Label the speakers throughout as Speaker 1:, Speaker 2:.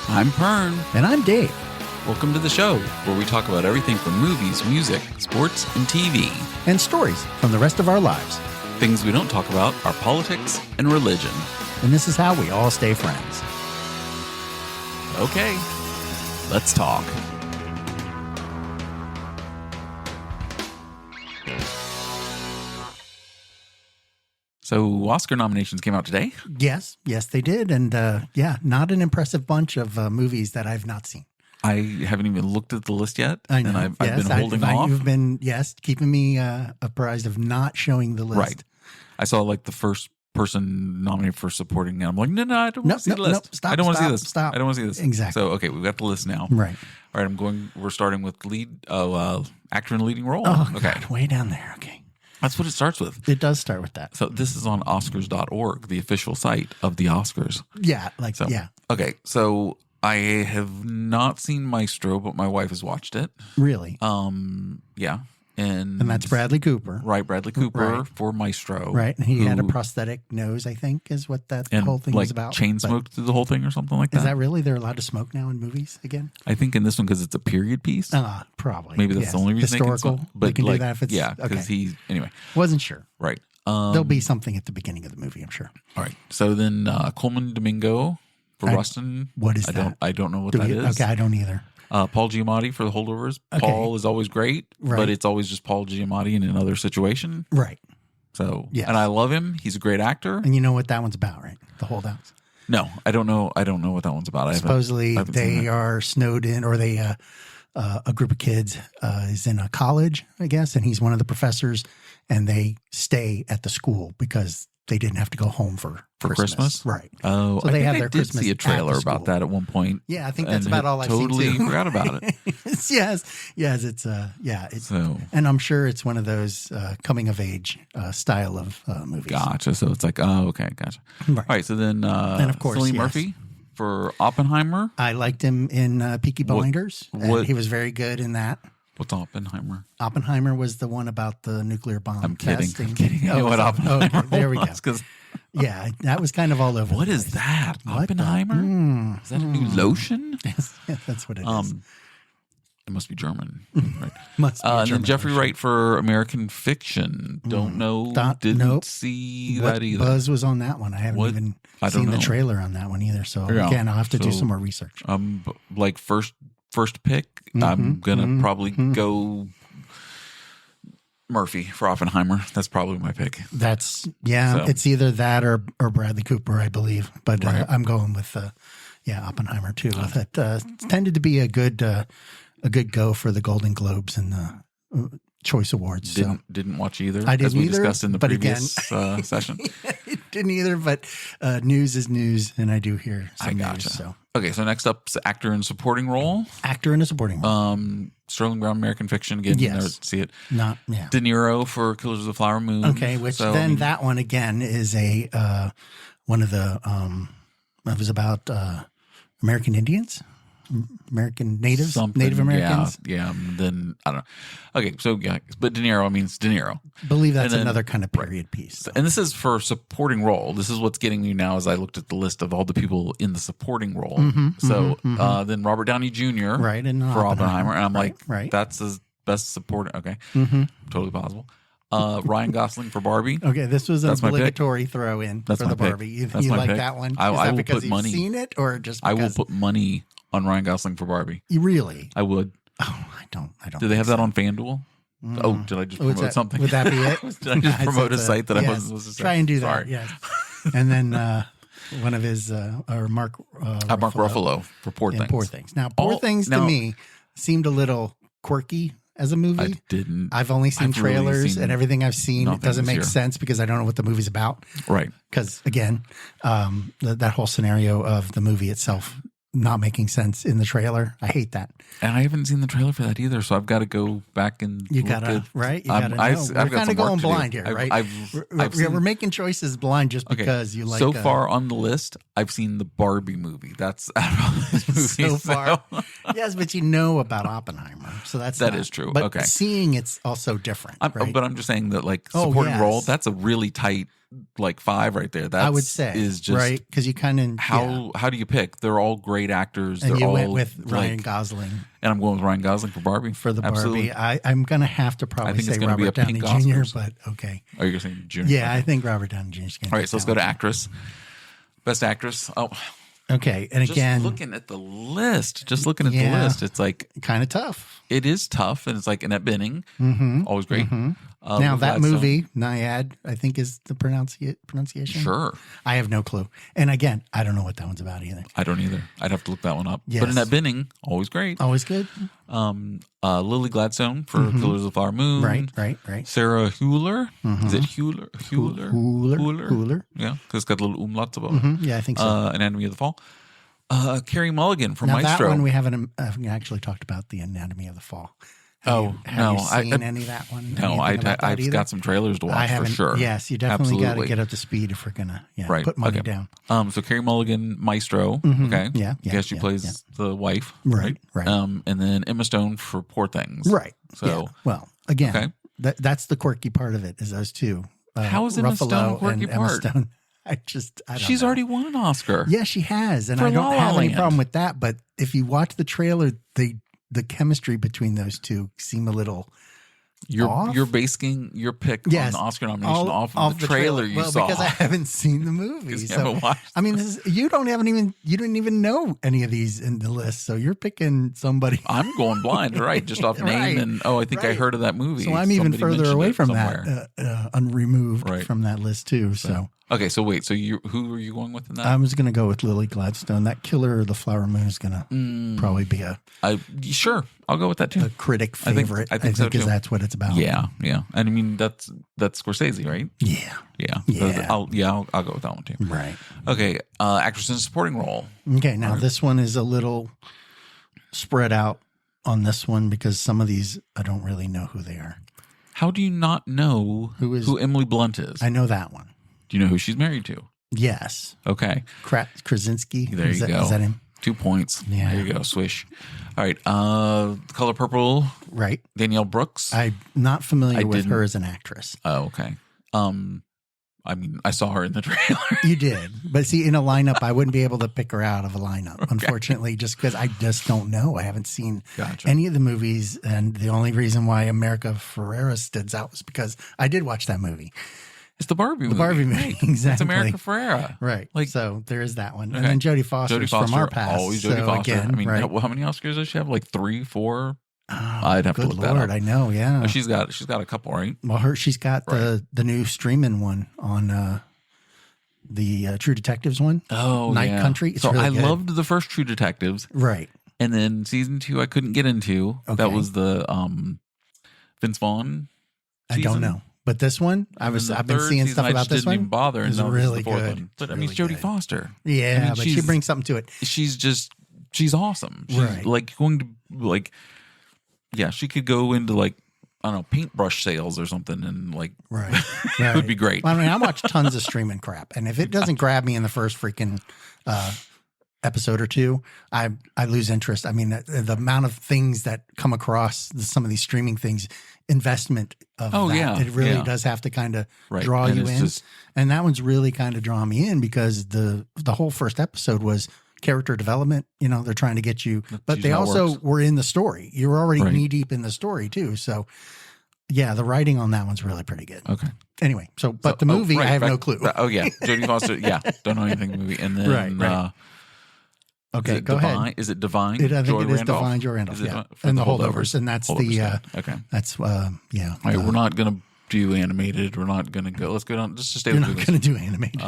Speaker 1: I'm Pern.
Speaker 2: And I'm Dave.
Speaker 1: Welcome to the show, where we talk about everything from movies, music, sports, and TV.
Speaker 2: And stories from the rest of our lives.
Speaker 1: Things we don't talk about are politics and religion.
Speaker 2: And this is how we all stay friends.
Speaker 1: Okay, let's talk. So Oscar nominations came out today.
Speaker 2: Yes, they did. And not an impressive bunch of movies that I've not seen.
Speaker 1: I haven't even looked at the list yet.
Speaker 2: I know.
Speaker 1: And I've been holding off.
Speaker 2: You've been, keeping me apprised of not showing the list.
Speaker 1: Right. I saw like the first person nominated for supporting, and I'm like, no, I don't want to see the list.
Speaker 2: Stop,
Speaker 1: I don't want to see this.
Speaker 2: Stop.
Speaker 1: I don't want to see this.
Speaker 2: Exactly.
Speaker 1: So, okay, we've got the list now.
Speaker 2: Right.
Speaker 1: All right, we're starting with actor in a leading role.
Speaker 2: Oh,
Speaker 1: okay.
Speaker 2: God, way down there. Okay.
Speaker 1: That's what it starts with.
Speaker 2: It does start with that.
Speaker 1: So this is on Oscars.org, the official site of the Oscars.
Speaker 2: Yeah,
Speaker 1: Okay, so I have not seen Maestro, but my wife has watched it.
Speaker 2: Really?
Speaker 1: Yeah.
Speaker 2: And that's Bradley Cooper.
Speaker 1: Right, Bradley Cooper
Speaker 2: Right.
Speaker 1: for Maestro.
Speaker 2: Right. And he had a prosthetic nose, I think, is what that whole thing was about.
Speaker 1: Chain smoked through the whole thing or something like that.
Speaker 2: Is that really? They're allowed to smoke now in movies again?
Speaker 1: I think in this one because it's a period piece.
Speaker 2: Probably.
Speaker 1: Maybe that's the only reason
Speaker 2: historical.
Speaker 1: they can smoke. But
Speaker 2: they can do that if it's
Speaker 1: because anyway.
Speaker 2: Wasn't sure.
Speaker 1: Right.
Speaker 2: There'll be something at the beginning of the movie, I'm sure.
Speaker 1: All right. So then Coleman Domingo for Rustin.
Speaker 2: What is that?
Speaker 1: I don't know what that is.
Speaker 2: Okay, I don't either.
Speaker 1: Paul Giamatti for The Holdovers.
Speaker 2: Okay.
Speaker 1: Paul is always great,
Speaker 2: Right.
Speaker 1: but it's always just Paul Giamatti in another situation.
Speaker 2: Right.
Speaker 1: So,
Speaker 2: Yes.
Speaker 1: and I love him. He's a great actor.
Speaker 2: And you know what that one's about, right? The Holdouts.
Speaker 1: No, I don't know. I don't know what that one's about.
Speaker 2: Supposedly
Speaker 1: I haven't seen
Speaker 2: they
Speaker 1: it.
Speaker 2: are snowed in, or they a group of kids is in a college, I guess, and he's one of the professors, and they stay at the school because they didn't have to go home for Christmas. Right.
Speaker 1: Oh,
Speaker 2: So they have
Speaker 1: I
Speaker 2: their
Speaker 1: did
Speaker 2: Christmas
Speaker 1: see a
Speaker 2: at
Speaker 1: trailer
Speaker 2: the
Speaker 1: about
Speaker 2: school.
Speaker 1: that at one point.
Speaker 2: Yeah, I think that's
Speaker 1: and
Speaker 2: about all I've seen
Speaker 1: totally
Speaker 2: too.
Speaker 1: forgot about it.
Speaker 2: yes, it's It's,
Speaker 1: So
Speaker 2: and I'm sure it's one of those coming of age style of movies.
Speaker 1: gotcha. So it's like, oh, okay, gotcha.
Speaker 2: Right.
Speaker 1: All right. So then,
Speaker 2: And of course,
Speaker 1: Cillian
Speaker 2: yes.
Speaker 1: Murphy for Oppenheimer.
Speaker 2: I liked him in Peaky Blinders. And
Speaker 1: what-
Speaker 2: he was very good in that.
Speaker 1: What's Oppenheimer?
Speaker 2: Oppenheimer was the one about the nuclear bomb.
Speaker 1: I'm kidding.
Speaker 2: testing.
Speaker 1: I'm kidding. I know what
Speaker 2: okay.
Speaker 1: Oppenheimer
Speaker 2: There we go.
Speaker 1: was, 'cause
Speaker 2: Yeah, that was kind of all over.
Speaker 1: what
Speaker 2: the
Speaker 1: is
Speaker 2: place.
Speaker 1: that?
Speaker 2: What the-
Speaker 1: Oppenheimer? Is that a new lotion?
Speaker 2: Yes, yeah, that's what it is.
Speaker 1: It must be German, right?
Speaker 2: Must be a
Speaker 1: And then
Speaker 2: German
Speaker 1: Jeffrey
Speaker 2: version.
Speaker 1: Wright for American Fiction. Don't know. Didn't
Speaker 2: nope.
Speaker 1: see
Speaker 2: What
Speaker 1: that either.
Speaker 2: buzz was on that one? I haven't
Speaker 1: What?
Speaker 2: even
Speaker 1: I don't
Speaker 2: seen the
Speaker 1: know.
Speaker 2: trailer on that one either. So
Speaker 1: Yeah,
Speaker 2: again, I'll have to do
Speaker 1: so-
Speaker 2: some more research.
Speaker 1: Like first pick. I'm gonna probably go Murphy for Oppenheimer. That's probably my pick.
Speaker 2: That's
Speaker 1: So-
Speaker 2: it's either that or Bradley Cooper, I believe. But
Speaker 1: Right.
Speaker 2: I'm going with Oppenheimer too. That tended to be a good go for the Golden Globes and the Choice Awards.
Speaker 1: Didn't watch either.
Speaker 2: I didn't
Speaker 1: as we
Speaker 2: either,
Speaker 1: discussed in the
Speaker 2: but
Speaker 1: previous session.
Speaker 2: It didn't either, but news is news, and I do hear some
Speaker 1: I gotcha.
Speaker 2: news. So
Speaker 1: Okay, so next up is actor in supporting role.
Speaker 2: actor in a supporting role.
Speaker 1: Sterling Brown, American Fiction. Again,
Speaker 2: Yes.
Speaker 1: never see it.
Speaker 2: Yeah.
Speaker 1: De Niro for Killers of the Flower Moon.
Speaker 2: Okay, which
Speaker 1: So,
Speaker 2: then that one again is a one of the it was about American Indians, American natives,
Speaker 1: something,
Speaker 2: Native Americans.
Speaker 1: Yeah. Then I don't know. Okay, so yeah, but De Niro means De Niro.
Speaker 2: Believe that's
Speaker 1: And then-
Speaker 2: another kind of period piece. So.
Speaker 1: And this is for supporting role. This is what's getting me now as I looked at the list of all the people in the supporting role. Then Robert Downey Jr.
Speaker 2: Right, and
Speaker 1: for Oppenheimer. And I'm
Speaker 2: Right,
Speaker 1: like,
Speaker 2: right.
Speaker 1: that's his best supporting. Okay, totally possible. Ryan Gosling for Barbie.
Speaker 2: Okay, this was an
Speaker 1: That's my pick.
Speaker 2: obligatory throw in
Speaker 1: That's
Speaker 2: for
Speaker 1: my
Speaker 2: the
Speaker 1: pick.
Speaker 2: Barbie. You
Speaker 1: That's my
Speaker 2: like
Speaker 1: pick.
Speaker 2: that one?
Speaker 1: I
Speaker 2: Is that
Speaker 1: will
Speaker 2: because
Speaker 1: put
Speaker 2: you've
Speaker 1: money.
Speaker 2: seen it, or just
Speaker 1: I
Speaker 2: because
Speaker 1: will put money on Ryan Gosling for Barbie.
Speaker 2: you really?
Speaker 1: I would.
Speaker 2: Oh, I don't.
Speaker 1: Do they have
Speaker 2: think
Speaker 1: that on FanDuel? Oh, did I just promote something?
Speaker 2: Would that be it?
Speaker 1: Did I just promote a site that I
Speaker 2: yes.
Speaker 1: wasn't supposed to say?
Speaker 2: Try and do that.
Speaker 1: Sorry.
Speaker 2: Yes. And then one of his or Mark
Speaker 1: Mark Ruffalo for Poor
Speaker 2: in
Speaker 1: Things.
Speaker 2: Poor Things. Now, Poor Things to me seemed a little quirky as a movie.
Speaker 1: I didn't.
Speaker 2: I've only seen
Speaker 1: I've really
Speaker 2: trailers
Speaker 1: seen
Speaker 2: and everything I've seen. It
Speaker 1: nothing
Speaker 2: doesn't
Speaker 1: this
Speaker 2: make
Speaker 1: year.
Speaker 2: sense because I don't know what the movie's about.
Speaker 1: Right.
Speaker 2: Because again, that whole scenario of the movie itself not making sense in the trailer. I hate that.
Speaker 1: And I haven't seen the trailer for that either, so I've got to go back and
Speaker 2: You
Speaker 1: look
Speaker 2: gotta,
Speaker 1: at,
Speaker 2: right? You gotta know.
Speaker 1: I've
Speaker 2: We're
Speaker 1: got
Speaker 2: kind
Speaker 1: some
Speaker 2: of
Speaker 1: work
Speaker 2: going
Speaker 1: to do.
Speaker 2: blind here, right? We're making choices blind just because you like.
Speaker 1: So far on the list, I've seen the Barbie movie. That's
Speaker 2: so far. Yes, but you know about Oppenheimer, so that
Speaker 1: is true.
Speaker 2: But
Speaker 1: Okay.
Speaker 2: seeing it's also different, right?
Speaker 1: But I'm just saying that, like,
Speaker 2: Oh,
Speaker 1: supporting
Speaker 2: yes.
Speaker 1: role, that's a really tight like 5 right there. That's,
Speaker 2: I would say
Speaker 1: is just
Speaker 2: right because you kind of
Speaker 1: how do you pick? They're all great actors.
Speaker 2: And
Speaker 1: They're
Speaker 2: you
Speaker 1: all
Speaker 2: went with Ryan
Speaker 1: like,
Speaker 2: Gosling
Speaker 1: and I'm going with Ryan Gosling for Barbie.
Speaker 2: for the
Speaker 1: Absolutely.
Speaker 2: Barbie. I'm gonna have to probably
Speaker 1: think it's
Speaker 2: say
Speaker 1: gonna be
Speaker 2: Robert
Speaker 1: a
Speaker 2: Downey
Speaker 1: pink
Speaker 2: Jr.
Speaker 1: Oscars.
Speaker 2: But okay,
Speaker 1: Oh, you're saying Junior?
Speaker 2: yeah, I think Robert Downey Jr. is gonna.
Speaker 1: All right, so let's go to actress. Best actress. Oh,
Speaker 2: Okay, and
Speaker 1: just
Speaker 2: again,
Speaker 1: looking at the list, it's like
Speaker 2: kind of tough.
Speaker 1: it is tough, and it's like Annette Bening, always great.
Speaker 2: Now
Speaker 1: Lily
Speaker 2: that
Speaker 1: Gladstone.
Speaker 2: movie, Naiad, I think is the pronunciation.
Speaker 1: Sure.
Speaker 2: I have no clue. And again, I don't know what that one's about either.
Speaker 1: I don't either. I'd have to look that one up.
Speaker 2: Yes.
Speaker 1: But Annette Bening, always great.
Speaker 2: Always good.
Speaker 1: Lily Gladstone for Killers of the Flower Moon.
Speaker 2: Right.
Speaker 1: Sarah Hewler. Is it Hewler?
Speaker 2: Hewler.
Speaker 1: Yeah, because it's got little umlauts above.
Speaker 2: Yeah, I think so.
Speaker 1: Anatomy of the Fall. Carrie Mulligan from
Speaker 2: Now
Speaker 1: Maestro.
Speaker 2: that one we haven't actually talked about the Anatomy of the Fall. Have you seen any of that one?
Speaker 1: No, I've got some trailers to watch for sure.
Speaker 2: Yes, you definitely got to get up to speed if we're gonna put money down.
Speaker 1: So Carrie Mulligan, Maestro. Okay,
Speaker 2: Yeah,
Speaker 1: I guess she plays the wife.
Speaker 2: Right.
Speaker 1: And then Emma Stone for Poor Things.
Speaker 2: Right.
Speaker 1: So
Speaker 2: well, again,
Speaker 1: okay.
Speaker 2: that's the quirky part of it is those two.
Speaker 1: How is Emma Stone a quirky
Speaker 2: and
Speaker 1: part?
Speaker 2: Emma Stone. I don't
Speaker 1: She's
Speaker 2: know.
Speaker 1: already won an Oscar.
Speaker 2: Yeah, she has, and
Speaker 1: For
Speaker 2: I don't
Speaker 1: La La
Speaker 2: have any
Speaker 1: Land.
Speaker 2: problem with that. But if you watch the trailer, the chemistry between those two seem a little off.
Speaker 1: You're basing your pick on the Oscar nomination off of the trailer you saw.
Speaker 2: because I haven't seen the movie.
Speaker 1: You
Speaker 2: So
Speaker 1: haven't watched
Speaker 2: I mean, you didn't even know any of these in the list, so you're picking somebody.
Speaker 1: I'm going blind, right? Just off name
Speaker 2: Right,
Speaker 1: and I think I heard of that movie.
Speaker 2: So I'm even
Speaker 1: Somebody
Speaker 2: further
Speaker 1: mentioned
Speaker 2: away
Speaker 1: it
Speaker 2: from
Speaker 1: somewhere.
Speaker 2: that, unremoved
Speaker 1: Right.
Speaker 2: from that list too. So
Speaker 1: Okay, so wait, so who are you going with in that?
Speaker 2: I was going to go with Lily Gladstone. That Killer of the Flower Moon is going to probably be
Speaker 1: Sure, I'll go with that too.
Speaker 2: a critic
Speaker 1: I think-
Speaker 2: favorite.
Speaker 1: I think so,
Speaker 2: because
Speaker 1: too.
Speaker 2: that's what it's about.
Speaker 1: Yeah. And I mean that's Scorsese, right?
Speaker 2: Yeah.
Speaker 1: Yeah. I'll go with that one too.
Speaker 2: Right.
Speaker 1: Okay, actress in a supporting role.
Speaker 2: Okay. Now this one is a little spread out on this one because some of these I don't really know who they are.
Speaker 1: How do you not know who Emily Blunt is?
Speaker 2: I know that one.
Speaker 1: Do you know who she's married to?
Speaker 2: Yes.
Speaker 1: Okay.
Speaker 2: Krasinski.
Speaker 1: There you go.
Speaker 2: Is that him?
Speaker 1: 2 points.
Speaker 2: Yeah.
Speaker 1: There you go. Swish. All right. Color Purple.
Speaker 2: Right.
Speaker 1: Danielle Brooks.
Speaker 2: I'm not familiar with
Speaker 1: didn't-
Speaker 2: her as an actress.
Speaker 1: Oh, okay. I mean, I saw her in the trailer.
Speaker 2: You did. But see, in a lineup, I wouldn't be able to pick her out of a lineup, unfortunately, just because I just don't know. I haven't seen any of the movies. And the only reason why America Ferrera stands out was because I did watch that movie.
Speaker 1: It's the Barbie movie.
Speaker 2: The Barbie movie,
Speaker 1: Right.
Speaker 2: exactly.
Speaker 1: It's America Ferrera.
Speaker 2: Right.
Speaker 1: Like,
Speaker 2: So there is that one.
Speaker 1: okay.
Speaker 2: And then Jodie Foster's from our past.
Speaker 1: Always Jodie
Speaker 2: so
Speaker 1: Foster.
Speaker 2: Again,
Speaker 1: I mean,
Speaker 2: right.
Speaker 1: how many Oscars does she have? Like 3, 4?
Speaker 2: Oh,
Speaker 1: I'd have to
Speaker 2: good
Speaker 1: look that
Speaker 2: Lord,
Speaker 1: up.
Speaker 2: I know, yeah.
Speaker 1: Oh, she's got a couple, right?
Speaker 2: Well, she's got the new streaming one on the True Detectives one.
Speaker 1: Oh,
Speaker 2: Night
Speaker 1: yeah.
Speaker 2: Country. It's
Speaker 1: so
Speaker 2: really
Speaker 1: I
Speaker 2: good.
Speaker 1: loved the first True Detectives.
Speaker 2: Right.
Speaker 1: And then season 2 I couldn't get into.
Speaker 2: Okay.
Speaker 1: That was the Vince Vaughn season.
Speaker 2: I don't know. But this one, I've been seeing stuff about this one.
Speaker 1: I didn't even bother. And
Speaker 2: It's
Speaker 1: now this is
Speaker 2: really
Speaker 1: the fourth
Speaker 2: good.
Speaker 1: one. But I
Speaker 2: Really
Speaker 1: mean, it's Jodie
Speaker 2: good.
Speaker 1: Foster.
Speaker 2: Yeah,
Speaker 1: I mean,
Speaker 2: but she brings something to it.
Speaker 1: She's awesome. She's
Speaker 2: Right.
Speaker 1: like going to like, yeah, she could go into like, I don't know, paintbrush sales or something and like,
Speaker 2: Right.
Speaker 1: it would be great.
Speaker 2: Well, I mean, I watch tons of streaming crap, and if it doesn't grab me in the first freaking episode or two, I lose interest. I mean, the amount of things that come across some of these streaming things, investment of that, it really does have to kind of draw
Speaker 1: And
Speaker 2: you
Speaker 1: it's
Speaker 2: in.
Speaker 1: just-
Speaker 2: And that one's really kind of drawing me in because the whole first episode was character development. You know, they're trying to get you, but
Speaker 1: Usually
Speaker 2: they
Speaker 1: how it
Speaker 2: also
Speaker 1: works.
Speaker 2: were in the story. You were already
Speaker 1: Right.
Speaker 2: knee deep in the story too. So yeah, the writing on that one's really pretty good.
Speaker 1: Okay.
Speaker 2: Anyway, but the movie, I have no clue.
Speaker 1: Oh yeah, Jodie Foster. Yeah, don't know anything about the movie. And then
Speaker 2: Right. Okay, go ahead.
Speaker 1: Is it Divine?
Speaker 2: I think
Speaker 1: Joy
Speaker 2: it is
Speaker 1: Randolph?
Speaker 2: Divine Joy Randolph,
Speaker 1: Is it
Speaker 2: yeah.
Speaker 1: for
Speaker 2: And the
Speaker 1: Holdovers?
Speaker 2: Holdovers, and that's
Speaker 1: Holdovers,
Speaker 2: the,
Speaker 1: yeah. Okay.
Speaker 2: That's, yeah.
Speaker 1: All right, we're not gonna do animated. We're not gonna go. Let's go down. Just to stay
Speaker 2: You're
Speaker 1: with
Speaker 2: not
Speaker 1: movies.
Speaker 2: going to do animated.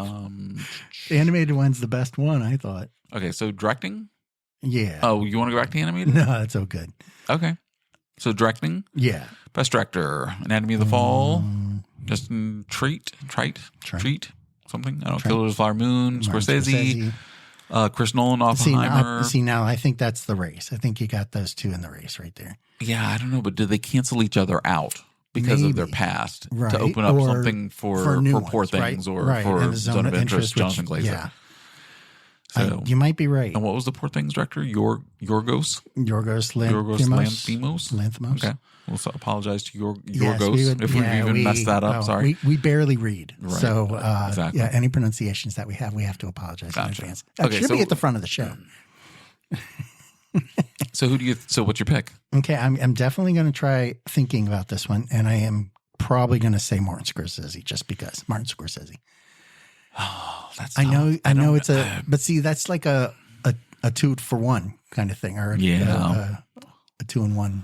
Speaker 2: The animated one's the best one, I thought.
Speaker 1: Okay, so directing.
Speaker 2: Yeah.
Speaker 1: Oh, you want to go back to animated?
Speaker 2: No, that's so good.
Speaker 1: Okay. So directing,
Speaker 2: Yeah.
Speaker 1: best director, Anatomy of the Fall, Justin Treat, something. I don't know. Killers of the Flower Moon, Scorsese, Chris Nolan, Oppenheimer.
Speaker 2: See, now I think that's the race. I think you got those two in the race right there.
Speaker 1: Yeah, I don't know, but did they cancel each other out because of their past
Speaker 2: Right.
Speaker 1: to open up
Speaker 2: Or
Speaker 1: something for
Speaker 2: new
Speaker 1: Poor
Speaker 2: ones, right?
Speaker 1: Things or
Speaker 2: Right.
Speaker 1: for
Speaker 2: And the
Speaker 1: Zone of Interest,
Speaker 2: which-
Speaker 1: Jonathan Glazer?
Speaker 2: Yeah.
Speaker 1: So
Speaker 2: you might be right.
Speaker 1: And what was the Poor Things director? Yorgos
Speaker 2: Lanthimos.
Speaker 1: Okay. We'll apologize to Yorgos
Speaker 2: yes,
Speaker 1: if we've even messed that up. Sorry.
Speaker 2: We barely read.
Speaker 1: Right.
Speaker 2: So,
Speaker 1: exactly.
Speaker 2: yeah, any pronunciations that we have to apologize in advance. That should be at the front of the show.
Speaker 1: So what's your pick?
Speaker 2: Okay. I'm definitely going to try thinking about this one, and I am probably going to say Martin Scorsese just because Martin Scorsese.
Speaker 1: Oh, that's
Speaker 2: I know it's but see, that's like a 2-for-1 kind of thing, or a 2-in-1.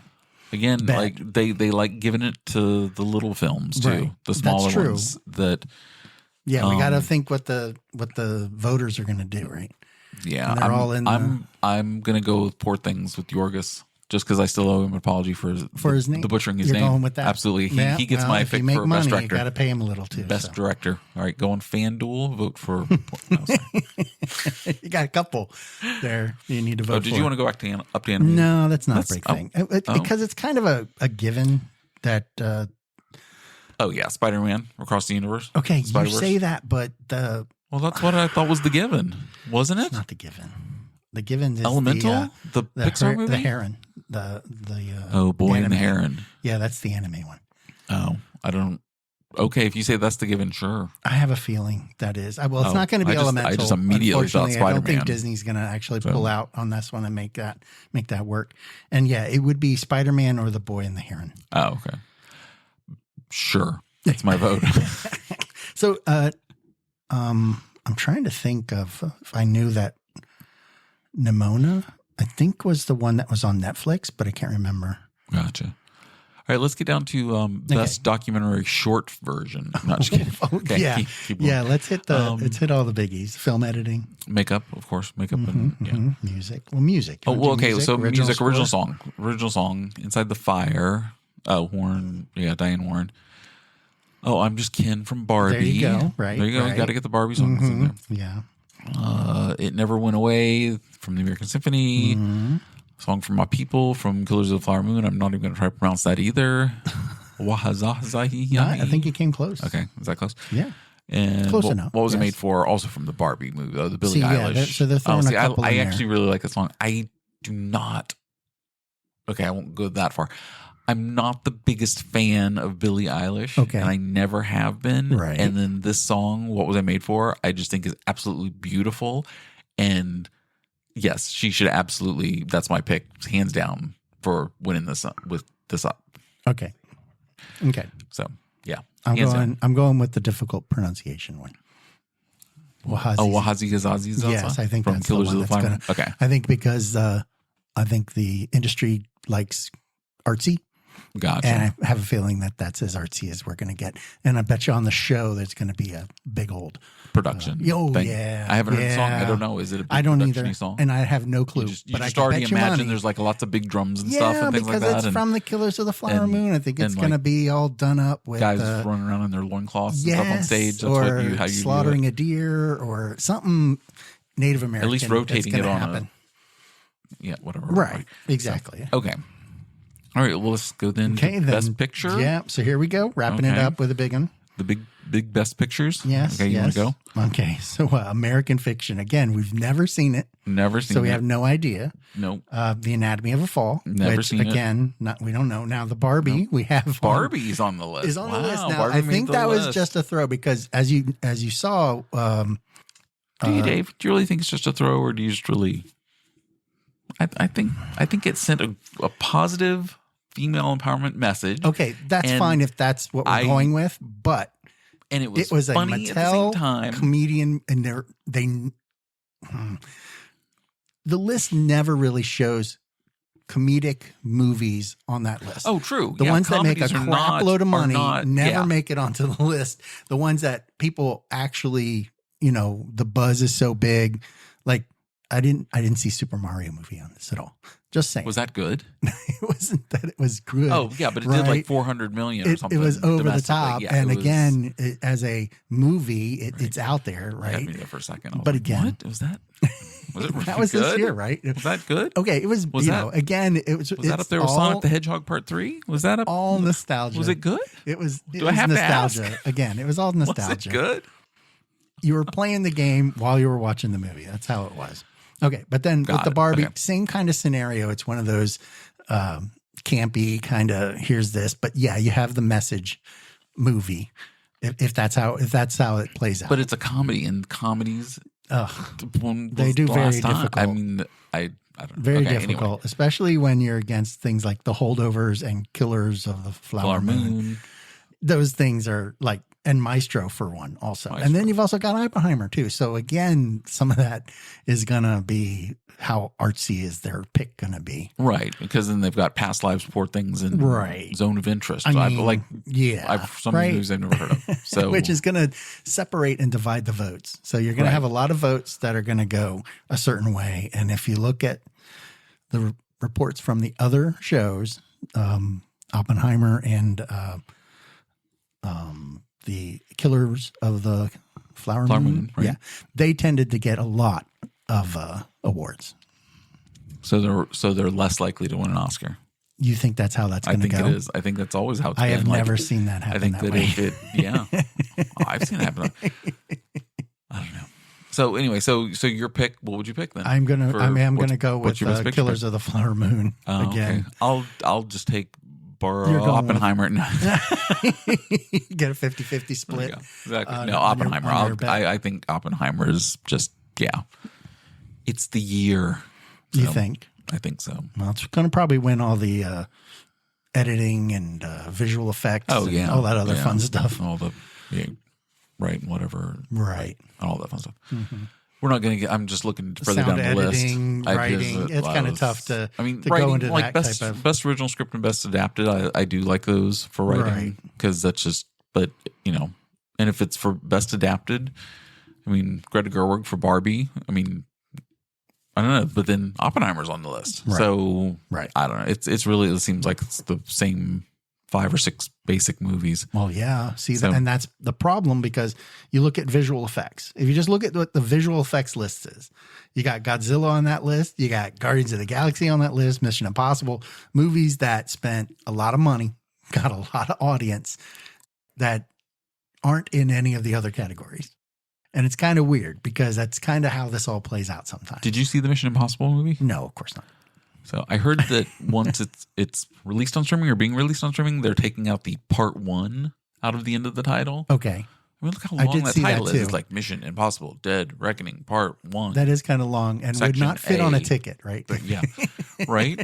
Speaker 1: Again, bet. Like they like giving it to the little films too, right. The smaller ones. That
Speaker 2: we got to think what the voters are going to do, right?
Speaker 1: Yeah, I'm going to go with Poor Things with Yorgos. Just because I still owe him an apology for his name, the butchering his name.
Speaker 2: You're going with that?
Speaker 1: Absolutely. He gets my pick for
Speaker 2: money,
Speaker 1: best director.
Speaker 2: You got to pay him a little too.
Speaker 1: Best director. All right, go on FanDuel. Vote for.
Speaker 2: You got a couple there. You need to vote.
Speaker 1: Did you want to go back to up to animation?
Speaker 2: No, that's not a big thing. Because it's kind of a given that.
Speaker 1: Spider-Man Across the Universe.
Speaker 2: Okay, you say that, but
Speaker 1: well, that's what I thought was the given, wasn't it?
Speaker 2: It's not the given. The given is
Speaker 1: Elemental, the Pixar movie,
Speaker 2: the Heron, the
Speaker 1: Boy and the Heron.
Speaker 2: Yeah, that's the anime one.
Speaker 1: Oh, I don't. Okay, if you say that's the given, sure.
Speaker 2: I have a feeling that is. Well, it's not going to be Elemental.
Speaker 1: I just immediately thought Spider-Man.
Speaker 2: I don't think Disney's going to actually pull out on this one and make that work. And yeah, it would be Spider-Man or the Boy and the Heron.
Speaker 1: Oh, okay. Sure, that's my vote.
Speaker 2: So, I'm trying to think of if I knew that. Nimona, I think, was the one that was on Netflix, but I can't remember.
Speaker 1: Gotcha. All right, let's get down to best documentary short version. Not just kidding.
Speaker 2: Okay, keep let's hit let's hit all the biggies. Film editing,
Speaker 1: makeup, of course, and
Speaker 2: music. Well, music.
Speaker 1: Okay. So original song, Inside the Fire. Warren, Diane Warren. Oh, I'm Just Ken from Barbie.
Speaker 2: There you go. Right.
Speaker 1: There you go.
Speaker 2: Right.
Speaker 1: You got to get the Barbie songs in there.
Speaker 2: Yeah.
Speaker 1: It Never Went Away from the American Symphony. Song from My People from Killers of the Flower Moon. I'm not even going to try to pronounce that either.
Speaker 2: I think you came close.
Speaker 1: Okay. Is that close?
Speaker 2: Yeah.
Speaker 1: And
Speaker 2: close enough.
Speaker 1: What was it made for? Also from the Barbie movie, the Billie Eilish.
Speaker 2: So they're throwing a couple in
Speaker 1: I
Speaker 2: there.
Speaker 1: actually really like that song. I do not. Okay, I won't go that far. I'm not the biggest fan of Billie Eilish, and I never have been.
Speaker 2: Right.
Speaker 1: And then this song, What Was I Made For? I just think is absolutely beautiful. And yes, she should absolutely. That's my pick, hands down, for winning this with this up.
Speaker 2: Okay.
Speaker 1: So yeah,
Speaker 2: I'm going with the difficult pronunciation one.
Speaker 1: Wahazi Gazazi.
Speaker 2: Yes, I think
Speaker 1: from
Speaker 2: that's
Speaker 1: Killers
Speaker 2: the one
Speaker 1: of the Flower Moon. Okay.
Speaker 2: I think because I think the industry likes artsy.
Speaker 1: Gotcha.
Speaker 2: And I have a feeling that that's as artsy as we're going to get. And I bet you on the show there's going to be a big old
Speaker 1: production.
Speaker 2: thing.
Speaker 1: I haven't heard the song. I don't know. Is it a big
Speaker 2: I don't either.
Speaker 1: Song?
Speaker 2: And I have no clue.
Speaker 1: You just already imagine there's like lots of big drums and stuff and things like that.
Speaker 2: Yeah, because it's from the Killers of the Flower Moon. I think it's going to be all done up with
Speaker 1: guys running around in their loincloths and stuff on stage. That's how you
Speaker 2: slaughtering a deer or something Native American.
Speaker 1: At least rotating it on
Speaker 2: happen.
Speaker 1: Whatever.
Speaker 2: Right. Exactly.
Speaker 1: So, okay. All right, well, let's go then to Best Picture.
Speaker 2: Yeah, so here we go. Wrapping it up with a big one.
Speaker 1: The big Best Pictures?
Speaker 2: Yes.
Speaker 1: Okay, you want to go?
Speaker 2: Okay, so American Fiction. Again, we've never seen it. So we have no idea.
Speaker 1: Nope.
Speaker 2: The Anatomy of a Fall.
Speaker 1: Never seen it.
Speaker 2: Again, we don't know. Now, the Barbie, we have.
Speaker 1: Barbie's on the list.
Speaker 2: Is on the list. Now, I think that was just a throw because as you saw.
Speaker 1: Do you, Dave? Do you really think it's just a throw or do you just really. I think it sent a positive female empowerment message.
Speaker 2: Okay, that's fine if that's what we're going with, but
Speaker 1: it was
Speaker 2: a
Speaker 1: funny
Speaker 2: Mattel
Speaker 1: at the same time.
Speaker 2: Comedian, and the list never really shows comedic movies on that list.
Speaker 1: Oh, true.
Speaker 2: The ones that make a crap load of money never make it onto the list. The ones that people actually, the buzz is so big, like. I didn't see Super Mario movie on this at all. Just saying.
Speaker 1: Was that good?
Speaker 2: It wasn't that it was good.
Speaker 1: Oh, yeah, but it did like 400 million or something.
Speaker 2: It was over the top.
Speaker 1: Yeah,
Speaker 2: and again, as a movie, it's out there, right?
Speaker 1: You had me there for a second.
Speaker 2: But again.
Speaker 1: What? Was that? Was it really
Speaker 2: that was
Speaker 1: good?
Speaker 2: This year, right?
Speaker 1: Was that good?
Speaker 2: Okay, it was again, it was.
Speaker 1: Was that up there with Sonic the Hedgehog Part 3? Was that up?
Speaker 2: All nostalgia.
Speaker 1: Was it good?
Speaker 2: It was
Speaker 1: Do I have
Speaker 2: nostalgia.
Speaker 1: To ask?
Speaker 2: Again, it was all nostalgia.
Speaker 1: Was it good?
Speaker 2: You were playing the game while you were watching the movie. That's how it was. Okay. But then with the Barbie, same kind of scenario. It's one of those campy kind of, here's this. But yeah, you have the message movie if that's how it plays out.
Speaker 1: But it's a comedy, and comedies,
Speaker 2: they do very difficult.
Speaker 1: I mean, I don't know.
Speaker 2: Very difficult, anyway. Especially when you're against things like the holdovers and killers of the flower moon. Those things are like, and Maestro for one also. And then you've also got Oppenheimer too. So again, some of that is going to be how artsy is their pick going to be.
Speaker 1: Right. Because then they've got past lives, poor things, and zone of interest.
Speaker 2: I mean,
Speaker 1: some movies I've never heard of. So
Speaker 2: which is going to separate and divide the votes. So you're going to have a lot of votes that are going to go a certain way. And if you look at the reports from the other shows, Oppenheimer and the Killers of the Flower Moon,
Speaker 1: right?
Speaker 2: Yeah, they tended to get a lot of awards.
Speaker 1: So they're less likely to win an Oscar.
Speaker 2: You think that's how that's going to go?
Speaker 1: I think it is. I think that's always how it's been.
Speaker 2: I have never seen that happen.
Speaker 1: I think I've seen it happen. I don't know. So anyway, so your pick, what would you pick then?
Speaker 2: I'm gonna go with Killers of the Flower Moon again.
Speaker 1: Okay. I'll just take Oppenheimer.
Speaker 2: Get a 50-50 split.
Speaker 1: Exactly. No, Oppenheimer. I think Oppenheimer is just, it's the year.
Speaker 2: So, you think?
Speaker 1: I think so.
Speaker 2: Well, it's going to probably win all the editing and visual effects.
Speaker 1: Oh, yeah.
Speaker 2: All that other fun stuff.
Speaker 1: All the, whatever.
Speaker 2: Right.
Speaker 1: All that fun stuff. Mm-hmm. We're not going to get, I'm just looking further
Speaker 2: sound
Speaker 1: down the
Speaker 2: editing,
Speaker 1: list.
Speaker 2: Writing, it's kind of tough to
Speaker 1: writing,
Speaker 2: go into
Speaker 1: like
Speaker 2: that type of.
Speaker 1: Best original script and best adapted, I do like those for writing because that's just, but, and if it's for best adapted, I mean, Greta Gerwig for Barbie, I mean, I don't know, but then Oppenheimer's on the list.
Speaker 2: Right.
Speaker 1: So, I don't know. It's really, it seems like it's the same 5 or 6 basic movies.
Speaker 2: Well, yeah. And that's the problem because you look at visual effects. If you just look at what the visual effects list is, you got Godzilla on that list. You got Guardians of the Galaxy on that list, Mission Impossible, movies that spent a lot of money, got a lot of audience that aren't in any of the other categories. And it's kind of weird because that's kind of how this all plays out sometimes.
Speaker 1: Did you see the Mission Impossible movie?
Speaker 2: No, of course not.
Speaker 1: So I heard that once it's released on streaming or being released on streaming, they're taking out the part 1 out of the end of the title.
Speaker 2: Okay.
Speaker 1: I mean, look how long that title is. It's like Mission Impossible, Dead Reckoning, Part 1.
Speaker 2: That is kind of long and would not fit on a ticket, right?
Speaker 1: Yeah. Right?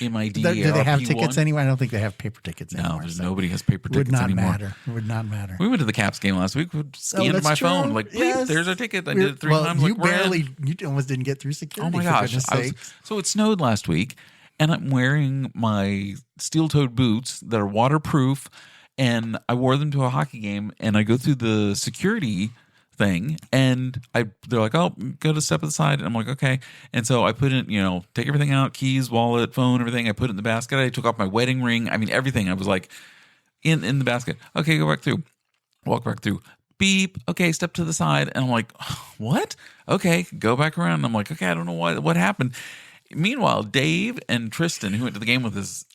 Speaker 1: MID.
Speaker 2: Do they have tickets anyway? I don't think they have paper tickets anymore.
Speaker 1: No, nobody has paper tickets anymore.
Speaker 2: It would not matter.
Speaker 1: We went to the Caps game last week. We scanned my phone. Like, please, there's our ticket. I did it 3 times.
Speaker 2: You almost didn't get through security.
Speaker 1: Oh my gosh. So it snowed last week, and I'm wearing my steel-toed boots that are waterproof, and I wore them to a hockey game, and I go through the security thing, and they're like, oh, go to step to the side, and I'm like, okay. And so I put in, take everything out, keys, wallet, phone, everything. I put it in the basket. I took off my wedding ring. I mean, everything. I was like, in the basket. Okay, go back through. Walk back through. Beep. Okay, step to the side. And I'm like, what? Okay, go back around. And I'm like, okay, I don't know what happened. Meanwhile, Dave and Tristan, who went to the game with us,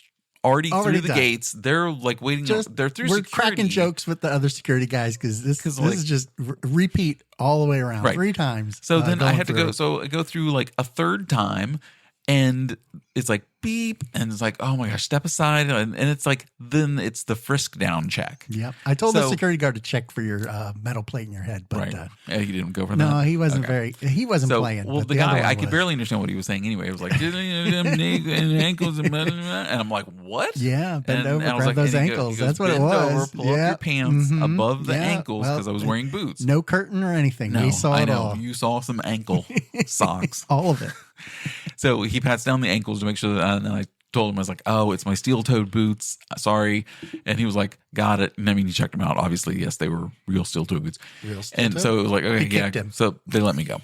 Speaker 1: already through the gates. They're like waiting. They're through.
Speaker 2: We're cracking jokes with the other security guys because this is just repeat all the way around 3 times.
Speaker 1: So then I had to go. So I go through like a 3rd time, and it's like beep, and it's like, oh my gosh, step aside, and it's like then it's the frisk down check.
Speaker 2: Yep. I told the security guard to check for your metal plate in your head, but
Speaker 1: he didn't go for that.
Speaker 2: No, he wasn't he wasn't playing.
Speaker 1: Well, the guy, I could barely understand what he was saying anyway. It was like ankles and I'm like, what?
Speaker 2: Yeah, bend over, grab those ankles. That's what it was.
Speaker 1: Over, pull up your pants above the ankles because I was wearing boots.
Speaker 2: No curtain or anything.
Speaker 1: No,
Speaker 2: we saw it all.
Speaker 1: You saw some ankle socks.
Speaker 2: All of it.
Speaker 1: So he pats down the ankles to make sure that, and then I told him, I was like, oh, it's my steel-toed boots. Sorry. And he was like, got it. And I mean, he checked them out. Obviously, yes, they were real steel-toed boots. And so it was like, okay, yeah. So they let me go.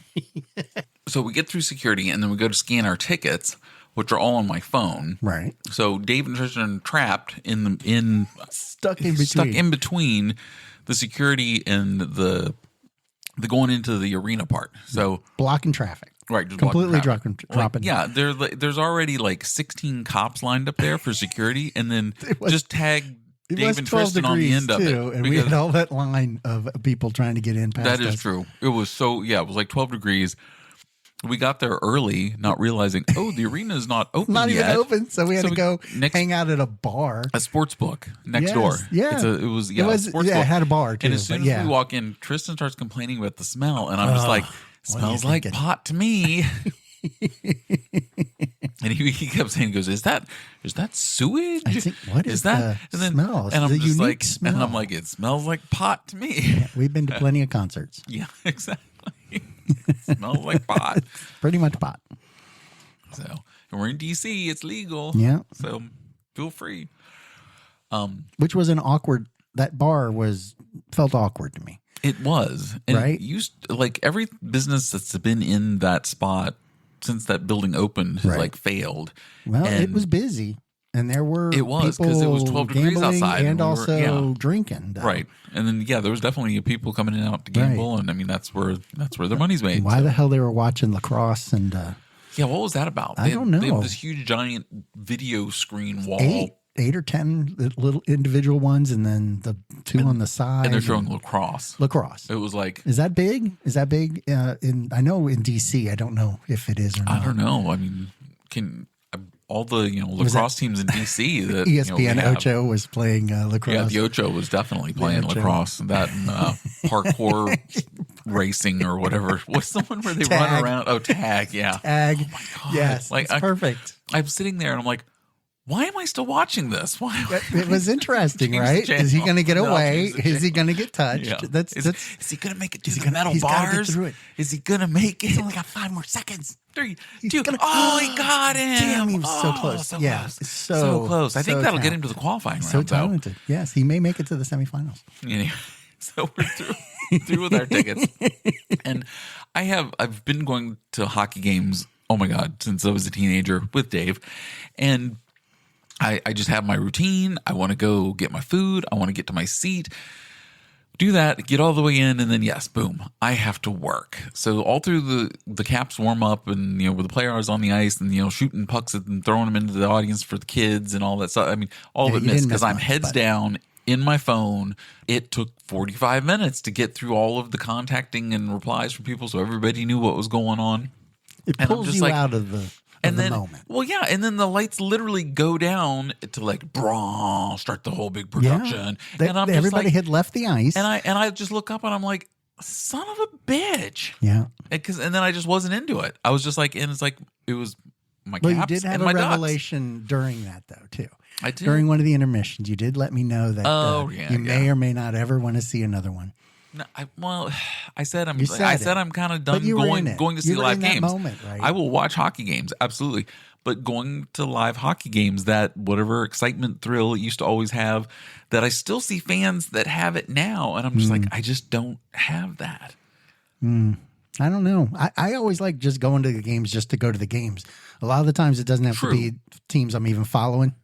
Speaker 1: So we get through security, and then we go to scan our tickets, which are all on my phone.
Speaker 2: Right.
Speaker 1: So Dave and Tristan are trapped
Speaker 2: stuck in between
Speaker 1: the security and the going into the arena part. So
Speaker 2: blocking traffic.
Speaker 1: Right,
Speaker 2: completely dropping.
Speaker 1: Yeah, there's already like 16 cops lined up there for security, and then just tag
Speaker 2: It
Speaker 1: Dave
Speaker 2: was
Speaker 1: and
Speaker 2: 12
Speaker 1: Tristan on the
Speaker 2: degrees
Speaker 1: end of
Speaker 2: too,
Speaker 1: it.
Speaker 2: and we had all that line of people trying to get in past
Speaker 1: That is
Speaker 2: us.
Speaker 1: true. It was it was like 12 degrees. We got there early, not realizing, the arena is not open
Speaker 2: Not
Speaker 1: yet.
Speaker 2: even open, so we had to go hang out at a bar.
Speaker 1: A sports book next
Speaker 2: Yes,
Speaker 1: door.
Speaker 2: yeah.
Speaker 1: It was
Speaker 2: It was,
Speaker 1: a sports
Speaker 2: yeah,
Speaker 1: book.
Speaker 2: it had a bar too.
Speaker 1: And as soon
Speaker 2: but
Speaker 1: as we walk in, Tristan starts complaining about the smell, and I'm just like, smells like pot to me. And he kept saying, he goes, is that sewage?
Speaker 2: I think, what is that smell?
Speaker 1: And I'm
Speaker 2: It's a
Speaker 1: just
Speaker 2: unique
Speaker 1: like,
Speaker 2: smell.
Speaker 1: and I'm like, it smells like pot to me.
Speaker 2: Yeah, we've been to plenty of concerts.
Speaker 1: Yeah, exactly. It smells like pot.
Speaker 2: Pretty much pot.
Speaker 1: So, and we're in DC, it's legal.
Speaker 2: Yeah.
Speaker 1: So feel free.
Speaker 2: Which was that bar felt awkward to me.
Speaker 1: It was. And
Speaker 2: right?
Speaker 1: Like every business that's been in that spot since that building opened has like failed.
Speaker 2: Well,
Speaker 1: and
Speaker 2: it was busy. And there were
Speaker 1: it was because it was 12 degrees outside
Speaker 2: and also drinking. Though.
Speaker 1: Right. And then there was definitely people coming in and out to gamble, and I mean that's where their money's made.
Speaker 2: Why the hell they were watching lacrosse and
Speaker 1: what was that about?
Speaker 2: I don't know.
Speaker 1: They have this huge giant video screen wall.
Speaker 2: 8 or 10 little individual ones, and then the two on the side.
Speaker 1: And they're showing lacrosse. It was like,
Speaker 2: is that big? Is that big? I know in DC. I don't know if it is or not.
Speaker 1: I don't know. I mean, all the lacrosse teams in DC that
Speaker 2: ESPN Ocho was playing lacrosse.
Speaker 1: Yeah, the Ocho was definitely playing lacrosse. That and parkour racing or whatever. What's the one where they run around? Oh, tag. Yeah.
Speaker 2: Tag.
Speaker 1: Oh my God.
Speaker 2: Yes. It's perfect.
Speaker 1: I'm sitting there and I'm like, why am I still watching this?
Speaker 2: It was interesting, right? Is he going to get away? Is he going to get touched?
Speaker 1: Yeah. Is he going to make it through the metal
Speaker 2: he's
Speaker 1: bars?
Speaker 2: Get through it.
Speaker 1: Is he going to make it?
Speaker 2: He's only got 5 more seconds.
Speaker 1: 3, 2. He got him.
Speaker 2: Damn, he was so close.
Speaker 1: So
Speaker 2: yeah,
Speaker 1: close.
Speaker 2: So
Speaker 1: close. I think that'll get him to the qualifying round.
Speaker 2: So talented. Yes, he may make it to the semifinals.
Speaker 1: Anyway, so we're through with our tickets. And I've been going to hockey games, oh my God, since I was a teenager with Dave. And I just have my routine. I want to go get my food. I want to get to my seat, do that, get all the way in, and then yes, boom, I have to work. So all through the Caps warm up, and with the players on the ice, and shooting pucks and throwing them into the audience for the kids and all that stuff. I mean, all of it missed because I'm heads down in my phone. It took 45 minutes to get through all of the contacting and replies from people, so everybody knew what was going on.
Speaker 2: It pulls you out of the. And then, moment.
Speaker 1: Well, yeah, and then the lights literally go down to like start the whole big production.
Speaker 2: Yeah.
Speaker 1: And I'm
Speaker 2: everybody had left the ice,
Speaker 1: and I just look up and I'm like, son of a bitch.
Speaker 2: Yeah,
Speaker 1: and then I just wasn't into it. I was just like, and it's like it was my Caps.
Speaker 2: You did have
Speaker 1: and
Speaker 2: a
Speaker 1: my
Speaker 2: revelation
Speaker 1: Ducks.
Speaker 2: During that though too.
Speaker 1: I did
Speaker 2: during one of the intermissions. You did let me know that you may or may not ever want to see another one.
Speaker 1: No, I said I'm kind of done going to see live games.
Speaker 2: Moment, right?
Speaker 1: I will watch hockey games, absolutely. But going to live hockey games, that whatever excitement, thrill it used to always have, that I still see fans that have it now. And I'm just like, I just don't have that.
Speaker 2: I don't know. I always like just going to the games just to go to the games. A lot of the times it doesn't have to be teams I'm even following.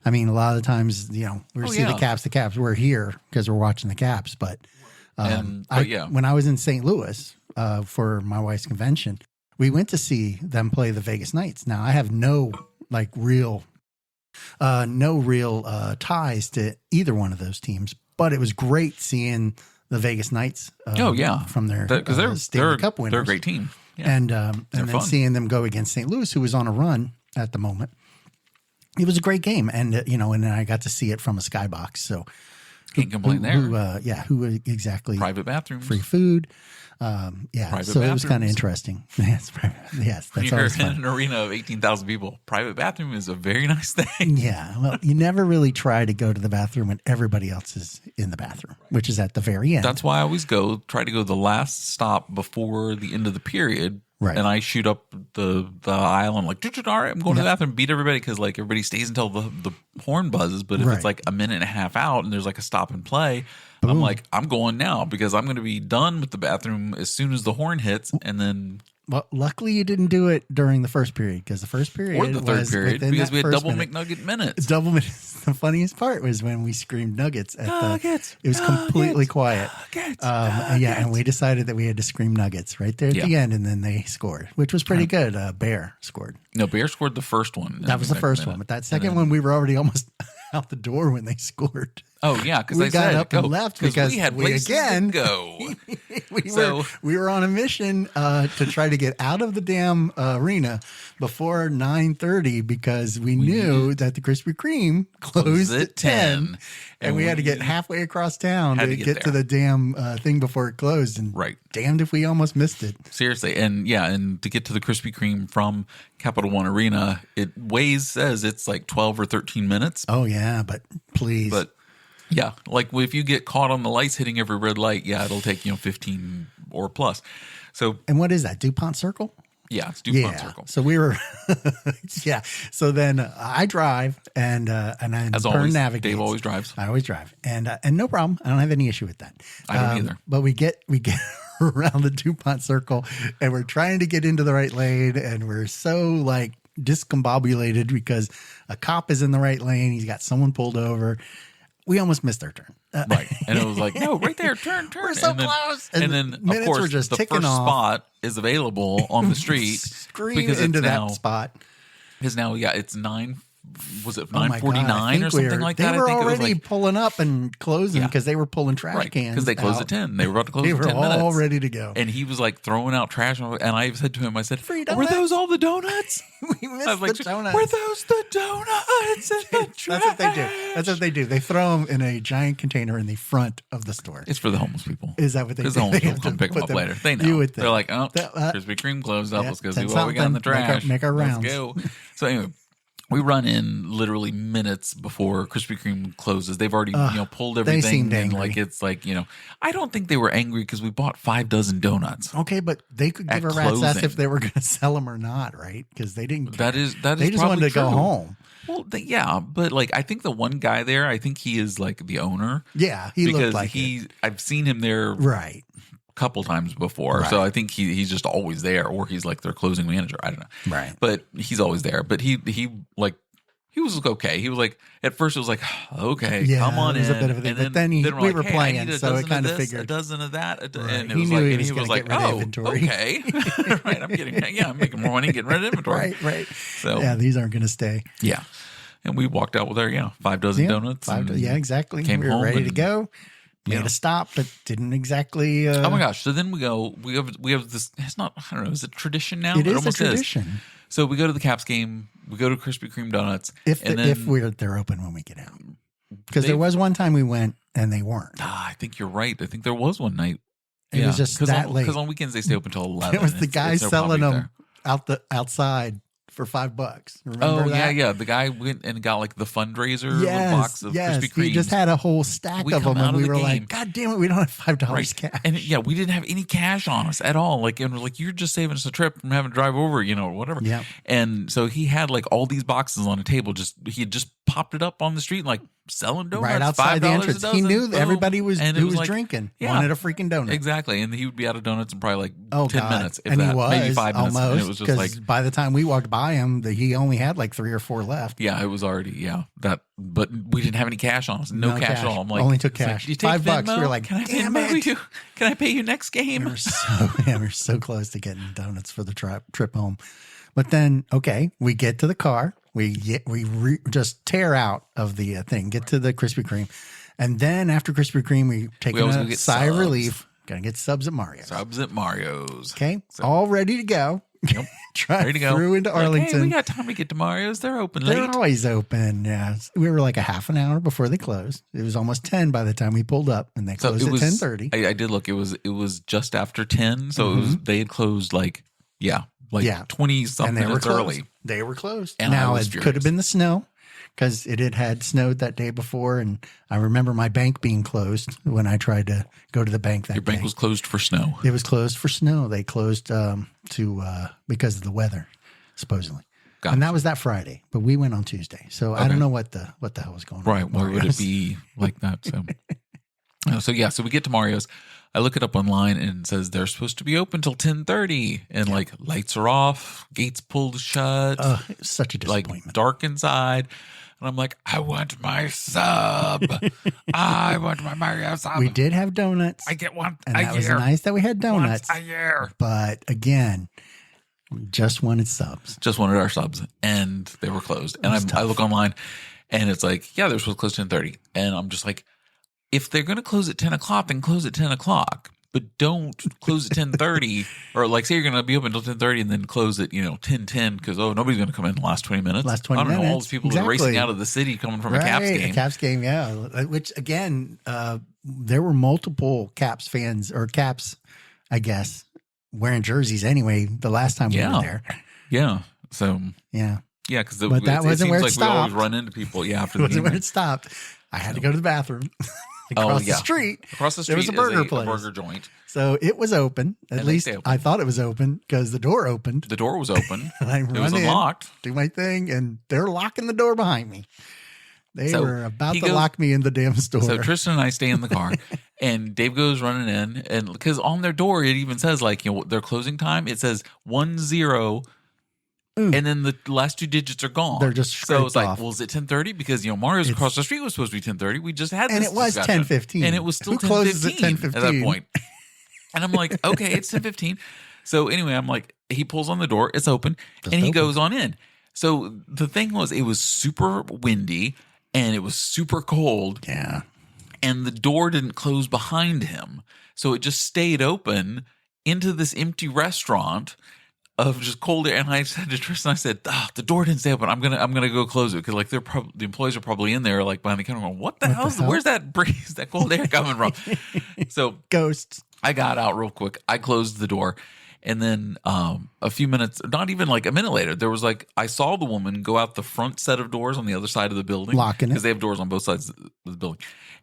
Speaker 2: I mean, a lot of the times, we're see the Caps, we're here because we're watching the Caps. But, when I was in St. Louis for my wife's convention, we went to see them play the Vegas Knights. Now, I have no real ties to either one of those teams, but it was great seeing the Vegas Knights.
Speaker 1: From
Speaker 2: their
Speaker 1: because
Speaker 2: Stanley Cup winners.
Speaker 1: They're a great team,
Speaker 2: and then seeing them go against St. Louis, who was on a run at the moment. It was a great game, and and then I got to see it from a skybox. So
Speaker 1: can't complain there.
Speaker 2: Who exactly?
Speaker 1: Private bathrooms,
Speaker 2: free food.
Speaker 1: Private
Speaker 2: so it was kind of interesting. Yes, that's
Speaker 1: you're in an arena of 18,000 people. Private bathroom is a very nice thing.
Speaker 2: Yeah, well, you never really try to go to the bathroom when everybody else is in the bathroom, which is at the very end.
Speaker 1: That's why I always try to go the last stop before the end of the period.
Speaker 2: Right.
Speaker 1: And I shoot up the aisle and I'm like, all right, I'm going to the bathroom, beat everybody, because like everybody stays until the horn buzzes. But if it's like a minute and a half out and there's like a stop and play, boom. I'm like, I'm going now because I'm going to be done with the bathroom as soon as the horn hits. And then,
Speaker 2: well, luckily you didn't do it during the first period, because the first period
Speaker 1: or the third period, because we had double McNugget minutes.
Speaker 2: Double minutes. The funniest part was when we screamed Nuggets at Nuggets. It was completely quiet.
Speaker 1: Nuggets,
Speaker 2: and we decided that we had to scream Nuggets right there at the end, and then they scored, which was pretty good. Bear scored.
Speaker 1: No, Bear scored the first one.
Speaker 2: That was the first one, but that second one we were already almost out the door when they scored.
Speaker 1: Oh yeah, because
Speaker 2: We
Speaker 1: I
Speaker 2: got
Speaker 1: said
Speaker 2: up and left because
Speaker 1: we had places to go.
Speaker 2: we were on a mission to try to get out of the damn arena before 9:30 because we knew that the Krispy Kreme closed at 10. And we had to get halfway across town to get to the damn thing before it closed. And damned if we almost missed it.
Speaker 1: Seriously. And and to get to the Krispy Kreme from Capital One Arena, Waze says it's like 12 or 13 minutes.
Speaker 2: Oh, yeah, but please.
Speaker 1: But yeah, like if you get caught on the lights hitting every red light, it'll take 15 or plus. So,
Speaker 2: and what is that? DuPont Circle?
Speaker 1: Yeah, it's DuPont Circle.
Speaker 2: So we were, So then I drive and
Speaker 1: as always, Dave always drives.
Speaker 2: I always drive, and no problem. I don't have any issue with that.
Speaker 1: I don't either.
Speaker 2: But we get around the DuPont Circle, and we're trying to get into the right lane, and we're so like discombobulated because a cop is in the right lane. He's got someone pulled over. We almost missed our turn.
Speaker 1: Right. And it was like, no, right there, turn.
Speaker 2: We're so close.
Speaker 1: And then of course,
Speaker 2: were just
Speaker 1: the
Speaker 2: ticking
Speaker 1: first
Speaker 2: off.
Speaker 1: spot is available on the street.
Speaker 2: Scream into that spot.
Speaker 1: Because now, it's 9, was it
Speaker 2: Oh my God,
Speaker 1: 9:49 or something like that?
Speaker 2: They were
Speaker 1: I think
Speaker 2: already
Speaker 1: it was like,
Speaker 2: pulling up and closing because they were pulling trash cans.
Speaker 1: Because they closed at 10. They were about to close
Speaker 2: They
Speaker 1: in
Speaker 2: were
Speaker 1: 10 minutes.
Speaker 2: all ready to go.
Speaker 1: And he was like throwing out trash. And I said to him, I said,
Speaker 2: Free
Speaker 1: were those all the donuts?
Speaker 2: We missed
Speaker 1: I was like,
Speaker 2: the donuts.
Speaker 1: were those the donuts in the trash?
Speaker 2: That's what they do. They throw them in a giant container in the front of the store.
Speaker 1: It's for the homeless people.
Speaker 2: Is that what they do?
Speaker 1: Because the homeless
Speaker 2: They
Speaker 1: people come pick them up later. They know.
Speaker 2: You would think.
Speaker 1: They're like, Krispy Kreme closed up. Let's go see
Speaker 2: 10
Speaker 1: what we got in the
Speaker 2: something.
Speaker 1: trash.
Speaker 2: Make our rounds.
Speaker 1: Let's go. So anyway, we run in literally minutes before Krispy Kreme closes. They've already pulled everything.
Speaker 2: They seemed
Speaker 1: and
Speaker 2: angry.
Speaker 1: it's like, I don't think they were angry because we bought 6 donuts.
Speaker 2: Okay, but they could give a rat's ass if they were going to sell them or not, right? Because they didn't care.
Speaker 1: That is
Speaker 2: They just wanted to go home.
Speaker 1: Well, but like I think the one guy there, I think he is like the owner.
Speaker 2: Yeah, he looked like it.
Speaker 1: I've seen him there
Speaker 2: right
Speaker 1: a couple times before, so I think he's just always there, or he's like their closing manager. I don't know,
Speaker 2: right?
Speaker 1: But he's always there. But he was okay. He was like, at first it was like, okay, come on in.
Speaker 2: It was a bit of a thing. But then we were playing, so it kind of figured.
Speaker 1: A dozen of that. And it
Speaker 2: he
Speaker 1: was
Speaker 2: knew
Speaker 1: like,
Speaker 2: he was like, oh,
Speaker 1: okay. Right. I'm making more money getting rid of inventory.
Speaker 2: Right.
Speaker 1: So,
Speaker 2: these aren't going to stay.
Speaker 1: Yeah. And we walked out with our, 6 donuts.
Speaker 2: Exactly.
Speaker 1: Came
Speaker 2: we were
Speaker 1: home
Speaker 2: ready to go. Made a stop, but didn't exactly.
Speaker 1: Oh my gosh. So then we go, we have this, it's not, I don't know, is it tradition now?
Speaker 2: It is a tradition.
Speaker 1: So we go to the Caps game, we go to Krispy Kreme donuts.
Speaker 2: If they're open when we get out. Because there was one time we went and they weren't.
Speaker 1: I think you're right. I think there was one night.
Speaker 2: It was just that late.
Speaker 1: Because on weekends they stay open until 11.
Speaker 2: It was the guy selling them outside for $5. Remember that?
Speaker 1: Yeah. The guy went and got like the fundraiser box of Krispy Kreme.
Speaker 2: He just had a whole stack of them, and we were like, "God damn it, we don't have $5 cash."
Speaker 1: And we didn't have any cash on us at all. Like, and we're like, "You're just saving us a trip from having to drive over, or whatever."
Speaker 2: Yeah.
Speaker 1: And so he had like all these boxes on a table. He had just popped it up on the street, and, like selling donuts
Speaker 2: right outside the entrance. He knew that everybody who was
Speaker 1: like,
Speaker 2: drinking wanted a freaking donut.
Speaker 1: Exactly, and he would be out of donuts in probably like 10 minutes,
Speaker 2: and he was
Speaker 1: maybe 5 minutes.
Speaker 2: Almost,
Speaker 1: and it was just like
Speaker 2: by the time we walked by him, he only had like 3 or 4 left.
Speaker 1: Yeah, it was already that. But we didn't have any cash on us. No cash at all. I'm like,
Speaker 2: only took cash.
Speaker 1: Like,
Speaker 2: $5. We were like,
Speaker 1: can I
Speaker 2: damn it!
Speaker 1: Can I pay you next game?
Speaker 2: We're so close to getting donuts for the trip home. But then, we get to the car. We just tear out of the thing, get to the Krispy Kreme. And then after Krispy Kreme, we take a sigh of relief. Gonna get subs at Mario's. Okay. All ready to go.
Speaker 1: Yep.
Speaker 2: Drive through into Arlington.
Speaker 1: Hey, we got time to get to Mario's. They're open late.
Speaker 2: They're always open. Yeah. We were like a half an hour before they closed. It was almost 10 by the time we pulled up, and they closed at 10:30.
Speaker 1: I did look. It was just after 10. So they had closed 20 something minutes early.
Speaker 2: They were closed.
Speaker 1: And
Speaker 2: now it could have been the snow, because it had snowed that day before, and I remember my bank being closed when I tried to go to the bank that day.
Speaker 1: Your bank was closed for snow.
Speaker 2: It was closed for snow. They closed because of the weather, supposedly. Gotcha. And that was that Friday, but we went on Tuesday, so I don't know what the hell was going on.
Speaker 1: Right? Why would it be like that? So so we get to Mario's. I look it up online, and it says they're supposed to be open till 10:30, and lights are off, gates pulled shut.
Speaker 2: It's such a disappointment.
Speaker 1: Dark inside. And I'm like, I want my sub. I want my Mario sub.
Speaker 2: We did have donuts.
Speaker 1: I get one
Speaker 2: and
Speaker 1: a
Speaker 2: that
Speaker 1: year.
Speaker 2: was nice that we had donuts.
Speaker 1: Once a year.
Speaker 2: But again, just wanted subs.
Speaker 1: Just wanted our subs, and they were closed. And I look online, And it's like, yeah, they're supposed to close 10:30. And I'm just like, if they're going to close at 10 o'clock, then close at 10 o'clock. But don't close at 10:30, or like say you're going to be open until 10:30 and then close at 10:10 because nobody's going to come in the last 20 minutes.
Speaker 2: Last 20
Speaker 1: I don't
Speaker 2: minutes.
Speaker 1: know all these people that are racing out of the city coming from a Caps game.
Speaker 2: A Caps game, yeah. Which again, there were multiple Caps fans or Caps, I guess, wearing jerseys anyway. The last time we were there,
Speaker 1: yeah. So
Speaker 2: yeah,
Speaker 1: because
Speaker 2: but that wasn't where it stopped.
Speaker 1: We always run into people. Yeah, after the
Speaker 2: wasn't
Speaker 1: game.
Speaker 2: where it stopped. I had to go to the bathroom. Across the street,
Speaker 1: there
Speaker 2: was a burger place,
Speaker 1: a burger joint.
Speaker 2: So it was open. At least I thought it was open because the door opened.
Speaker 1: The door was open.
Speaker 2: I
Speaker 1: it was unlocked.
Speaker 2: Do my thing, and they're locking the door behind me. They were about to lock me in the damn store.
Speaker 1: So Tristan and I stay in the car, and Dave goes running in, and because on their door it even says their closing time. It says 10. And then the last two digits are gone.
Speaker 2: They're just
Speaker 1: so it's like,
Speaker 2: off.
Speaker 1: well, is it 10:30? Because Mario's across the street was supposed to be 10:30. We just had this
Speaker 2: and it was 10:15,
Speaker 1: and it was still 10:15 at that point. And I'm like, okay, it's 10:15. So anyway, I'm like, he pulls on the door, it's open, and he goes on in. So the thing was, it was super windy and it was super cold.
Speaker 2: Yeah,
Speaker 1: and the door didn't close behind him, so it just stayed open into this empty restaurant of just cold air. And I said to Tristan, I said, the door didn't stay open. I'm gonna go close it because the employees are probably in there behind the counter going, what the hell? Where's that breeze, that cold air coming from? So
Speaker 2: ghosts.
Speaker 1: I got out real quick. I closed the door. And then a few minutes, not even like a minute later, there was I saw the woman go out the front set of doors on the other side of the building.
Speaker 2: Locking it.
Speaker 1: Because they have doors on both sides of the building.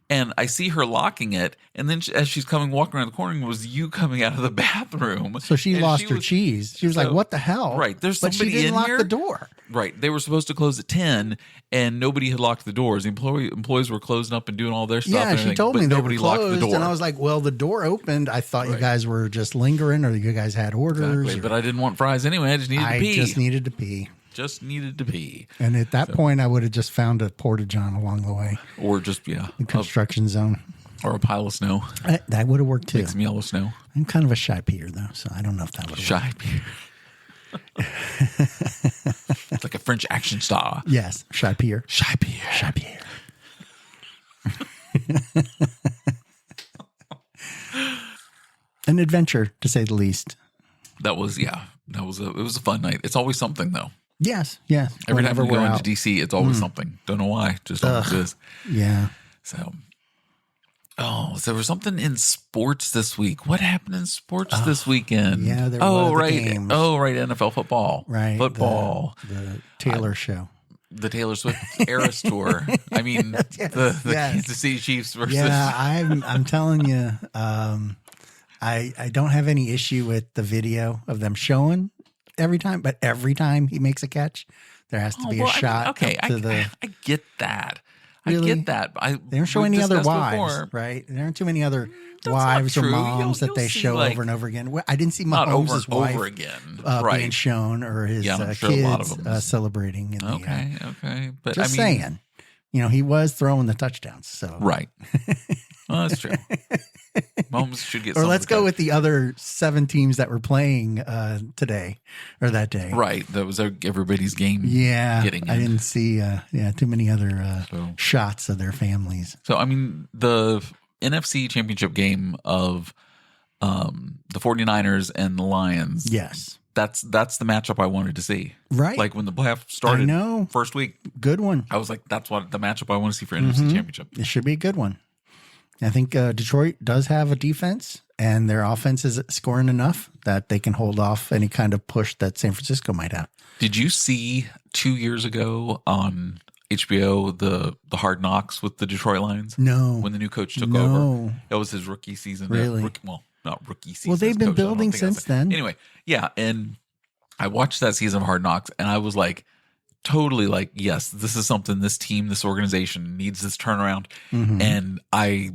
Speaker 1: And I see her locking it. And then as she's walking around the corner, was you coming out of the bathroom.
Speaker 2: So she lost her cheese. She was like, what the hell?
Speaker 1: Right. There's somebody in here.
Speaker 2: But she didn't lock the door.
Speaker 1: Right. They were supposed to close at 10 and nobody had locked the doors. The employees were closing up and doing all their stuff.
Speaker 2: Yeah, she told me nobody
Speaker 1: locked the door.
Speaker 2: And I was like, well, the door opened. I thought you guys were just lingering or you guys had orders.
Speaker 1: Exactly. But I didn't want fries anyway. I just needed to pee.
Speaker 2: Just needed to pee.
Speaker 1: Just needed to pee.
Speaker 2: And at that point, I would have just found a porta-john along the way.
Speaker 1: Or just,
Speaker 2: a construction zone.
Speaker 1: Or a pile of snow.
Speaker 2: That would have worked too.
Speaker 1: Make some yellow snow.
Speaker 2: I'm kind of a shy peer though, so I don't know if that would have
Speaker 1: worked. Shy peer. It's like a French action star.
Speaker 2: Yes, shy peer.
Speaker 1: Shy peer.
Speaker 2: Shy peer. An adventure, to say the least.
Speaker 1: That was it was a fun night. It's always something though.
Speaker 2: Yes.
Speaker 1: Every time we go into DC, it's always something. Don't know why. Just always is.
Speaker 2: Yeah.
Speaker 1: So there was something in sports this week. What happened in sports this weekend?
Speaker 2: Yeah, there were
Speaker 1: right.
Speaker 2: games.
Speaker 1: NFL football.
Speaker 2: Right.
Speaker 1: Football.
Speaker 2: The Taylor show.
Speaker 1: The Taylor Swift Eras Tour. I mean, the Kansas City Chiefs versus.
Speaker 2: Yeah, I'm telling you, I don't have any issue with the video of them showing every time, but every time he makes a catch, there has to be a shot.
Speaker 1: I get that.
Speaker 2: Really?
Speaker 1: I get that.
Speaker 2: They don't show any other wives, right? There aren't too many other wives or moms that they show over and over again. I didn't see Mahomes' wife
Speaker 1: over again.
Speaker 2: being shown or his kids celebrating.
Speaker 1: Okay. But
Speaker 2: just saying, he was throwing the touchdowns. So
Speaker 1: right. Well, that's true. Mahomes should get.
Speaker 2: Or let's go with the other 7 teams that were playing today or that day.
Speaker 1: Right, that was everybody's game.
Speaker 2: Yeah, I didn't see too many other shots of their families.
Speaker 1: So I mean, the NFC Championship game of the 49ers and the Lions.
Speaker 2: Yes.
Speaker 1: That's the matchup I wanted to see.
Speaker 2: Right.
Speaker 1: Like when the playoff started first week.
Speaker 2: Good one.
Speaker 1: I was like, that's what the matchup I want to see for NFC Championship.
Speaker 2: It should be a good one. I think Detroit does have a defense, and their offense is scoring enough that they can hold off any kind of push that San Francisco might have.
Speaker 1: Did you see 2 years ago on HBO the Hard Knocks with the Detroit Lions?
Speaker 2: No.
Speaker 1: When the new coach took over. That was his rookie season.
Speaker 2: Really?
Speaker 1: Not rookie season.
Speaker 2: Well, they've been building since then.
Speaker 1: Anyway, yeah. And I watched that season of Hard Knocks, and I was like, totally like, yes, this is something this team, this organization needs this turnaround. And I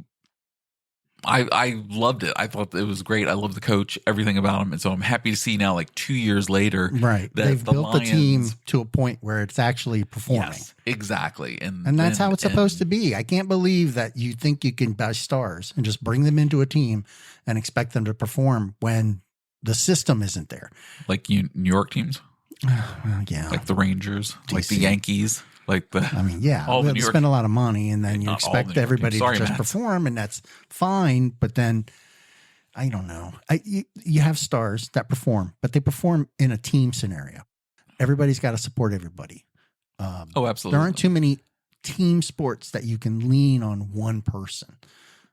Speaker 1: loved it. I thought it was great. I love the coach, everything about him. And so I'm happy to see now, like 2 years later,
Speaker 2: right?
Speaker 1: That
Speaker 2: they've built the team to a point where it's actually performing.
Speaker 1: Yes, exactly.
Speaker 2: And that's how it's supposed to be. I can't believe that you think you can buy stars and just bring them into a team and expect them to perform when the system isn't there.
Speaker 1: Like New York teams?
Speaker 2: Well, yeah.
Speaker 1: Like the Rangers,
Speaker 2: DC.
Speaker 1: like the Yankees. Like
Speaker 2: I mean, yeah,
Speaker 1: all the
Speaker 2: we
Speaker 1: New York,
Speaker 2: spend a lot of money, and then you
Speaker 1: not all the New
Speaker 2: expect
Speaker 1: York
Speaker 2: everybody
Speaker 1: teams. Sorry,
Speaker 2: to just
Speaker 1: Matt.
Speaker 2: perform, and that's fine. But then, I don't know. You have stars that perform, but they perform in a team scenario. Everybody's got to support everybody.
Speaker 1: Oh, absolutely.
Speaker 2: There aren't too many team sports that you can lean on one person,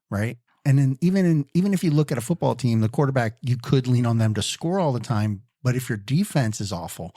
Speaker 2: right? And then even if you look at a football team, the quarterback, you could lean on them to score all the time. But if your defense is awful,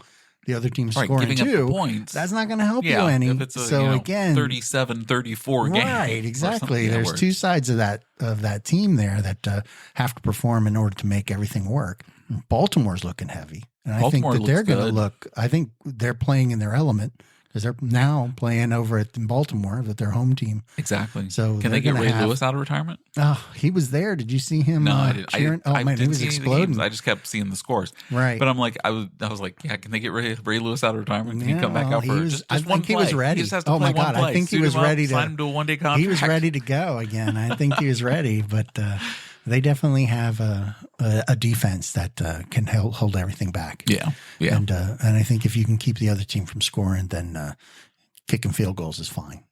Speaker 2: the other team's scoring
Speaker 1: giving up
Speaker 2: too,
Speaker 1: the points.
Speaker 2: that's not going to help you
Speaker 1: Yeah,
Speaker 2: any.
Speaker 1: if it's a,
Speaker 2: So again,
Speaker 1: 37-34 game.
Speaker 2: right, exactly.
Speaker 1: Yeah,
Speaker 2: There's two sides of that team there that have to perform in order to make everything work. Baltimore's looking heavy, and I think that they're going to look. I think they're playing in their element because they're now playing over at Baltimore with their home team.
Speaker 1: Exactly.
Speaker 2: So
Speaker 1: can they get Ray Lewis out of retirement?
Speaker 2: Oh, he was there. Did you see him?
Speaker 1: No, I didn't.
Speaker 2: Cheering?
Speaker 1: I
Speaker 2: man, he
Speaker 1: didn't
Speaker 2: was
Speaker 1: see any of the
Speaker 2: exploding.
Speaker 1: games. I just kept seeing the scores.
Speaker 2: Right.
Speaker 1: But I'm like, I was like, yeah, can they get Ray Lewis out of retirement? Can he come back out for just
Speaker 2: I
Speaker 1: one
Speaker 2: think
Speaker 1: play?
Speaker 2: he was ready.
Speaker 1: He just has to
Speaker 2: oh
Speaker 1: play
Speaker 2: my God,
Speaker 1: one play.
Speaker 2: I think he
Speaker 1: Suit
Speaker 2: was
Speaker 1: him up,
Speaker 2: ready to
Speaker 1: sign him to a one-day contract.
Speaker 2: He was ready to go again. I think he was ready, but they definitely have a defense that can hold everything back.
Speaker 1: Yeah, yeah.
Speaker 2: And I think if you can keep the other team from scoring, then kicking field goals is fine.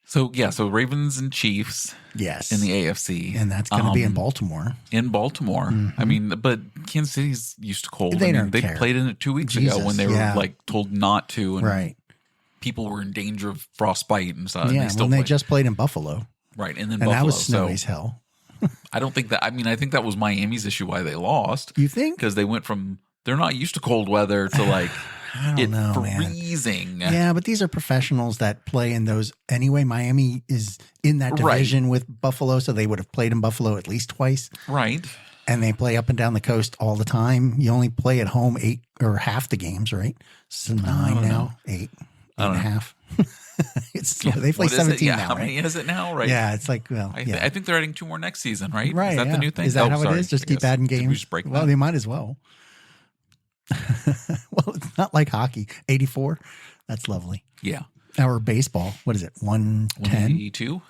Speaker 1: So Ravens and Chiefs.
Speaker 2: Yes.
Speaker 1: In the AFC.
Speaker 2: And that's going to be in Baltimore.
Speaker 1: In Baltimore. Mm-hmm. I mean, but Kansas City's used to cold.
Speaker 2: They
Speaker 1: played in it 2 weeks ago when they were like told not to. And
Speaker 2: right.
Speaker 1: People were in danger of frostbite and stuff.
Speaker 2: Yeah,
Speaker 1: and
Speaker 2: they just played in Buffalo.
Speaker 1: Right. And then
Speaker 2: Buffalo.
Speaker 1: That
Speaker 2: was snowy as hell.
Speaker 1: I don't think that, I think that was Miami's issue why they lost.
Speaker 2: You think?
Speaker 1: Because they went from, they're not used to cold weather to like,
Speaker 2: I don't know,
Speaker 1: freezing.
Speaker 2: Man. Yeah, but these are professionals that play in those anyway. Miami is in that division with Buffalo, so they would have played in Buffalo at least twice.
Speaker 1: Right.
Speaker 2: And they play up and down the coast all the time. You only play at home 8 or half the games, right? So 9 now, 8 and a half. They play 17 now,
Speaker 1: How many is it now? Right.
Speaker 2: Yeah, it's like, well,
Speaker 1: I think they're adding 2 more next season, right?
Speaker 2: Right.
Speaker 1: Is that the new thing?
Speaker 2: Is that how it is? Just keep adding games?
Speaker 1: Did we just break
Speaker 2: well, they might as well. Well, it's not like hockey. 84. That's lovely.
Speaker 1: Yeah.
Speaker 2: Our baseball. What is it? 110?
Speaker 1: 182?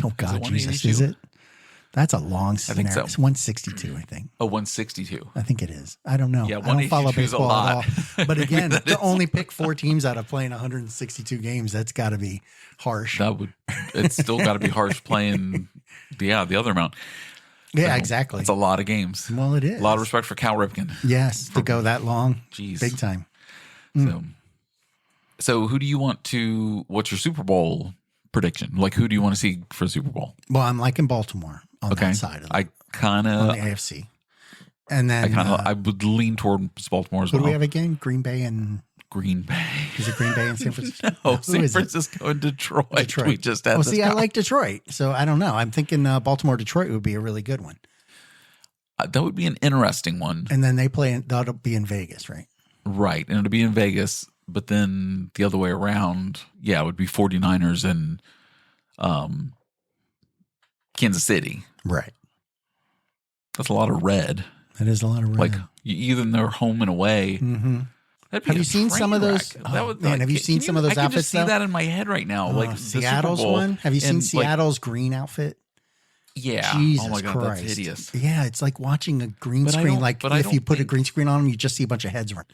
Speaker 2: Oh, God, Jesus. Is it? That's a long scenario. I think so. It's 162, I think.
Speaker 1: Oh, 162.
Speaker 2: I think it is. I don't know.
Speaker 1: Yeah,
Speaker 2: I don't follow baseball at all. But again, to only pick 4 teams out of playing 162 games, that's got to be harsh.
Speaker 1: It's still got to be harsh playing the other amount.
Speaker 2: Yeah, exactly.
Speaker 1: It's a lot of games.
Speaker 2: Well, it is.
Speaker 1: A lot of respect for Cal Ripken.
Speaker 2: Yes, to go that long.
Speaker 1: Jeez.
Speaker 2: Big time.
Speaker 1: So who do you want to, what's your Super Bowl prediction? Like, who do you want to see for Super Bowl?
Speaker 2: Well, I'm liking Baltimore on that side of it. On the AFC. And then
Speaker 1: I would lean toward Baltimore as well.
Speaker 2: Who do we have again? Green Bay. Is it Green Bay and San Francisco?
Speaker 1: No, San Francisco and Detroit. We just had
Speaker 2: I like Detroit. So I don't know. I'm thinking Baltimore-Detroit would be a really good one.
Speaker 1: That would be an interesting one.
Speaker 2: And then that'll be in Vegas, right?
Speaker 1: Right. And it'll be in Vegas. But then the other way around, it would be 49ers and Kansas City.
Speaker 2: Right.
Speaker 1: That's a lot of red.
Speaker 2: That is a lot of red.
Speaker 1: Like either they're home and away.
Speaker 2: Mm-hmm.
Speaker 1: Have
Speaker 2: you seen some of those? Have you seen some of those outfits? I can
Speaker 1: just see that in my head right now. Like
Speaker 2: Seattle's one. Have you seen Seattle's green outfit?
Speaker 1: Yeah.
Speaker 2: Jesus
Speaker 1: oh my God,
Speaker 2: Christ.
Speaker 1: that's hideous.
Speaker 2: Yeah, it's like watching a green screen. Like if you put a green screen on them, you just see a bunch of heads run.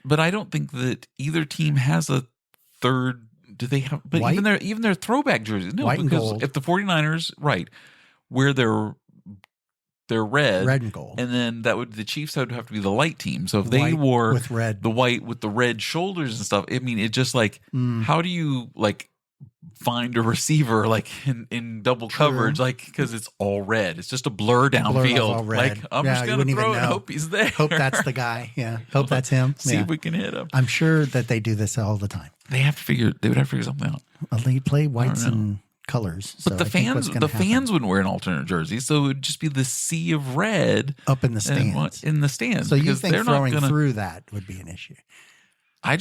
Speaker 1: But I don't think that either team has a third. Do they have? But
Speaker 2: white?
Speaker 1: even their throwback jerseys. No,
Speaker 2: white
Speaker 1: because
Speaker 2: and gold.
Speaker 1: If the 49ers, wear their red
Speaker 2: and gold,
Speaker 1: and then the Chiefs would have to be the light team. So if they wore
Speaker 2: with red,
Speaker 1: the white with the red shoulders and stuff, it just like how do you find a receiver in double coverage because it's all red. It's just a blur downfield. I'm just gonna throw it and hope he's there.
Speaker 2: Hope that's the guy. Yeah, hope that's him.
Speaker 1: See if we can hit him.
Speaker 2: I'm sure that they do this all the time.
Speaker 1: They would have to figure something out.
Speaker 2: They play whites and colors.
Speaker 1: But the fans wouldn't wear an alternate jersey, so it would just be the sea of red
Speaker 2: up in the stands. So you think throwing through that would be an issue? I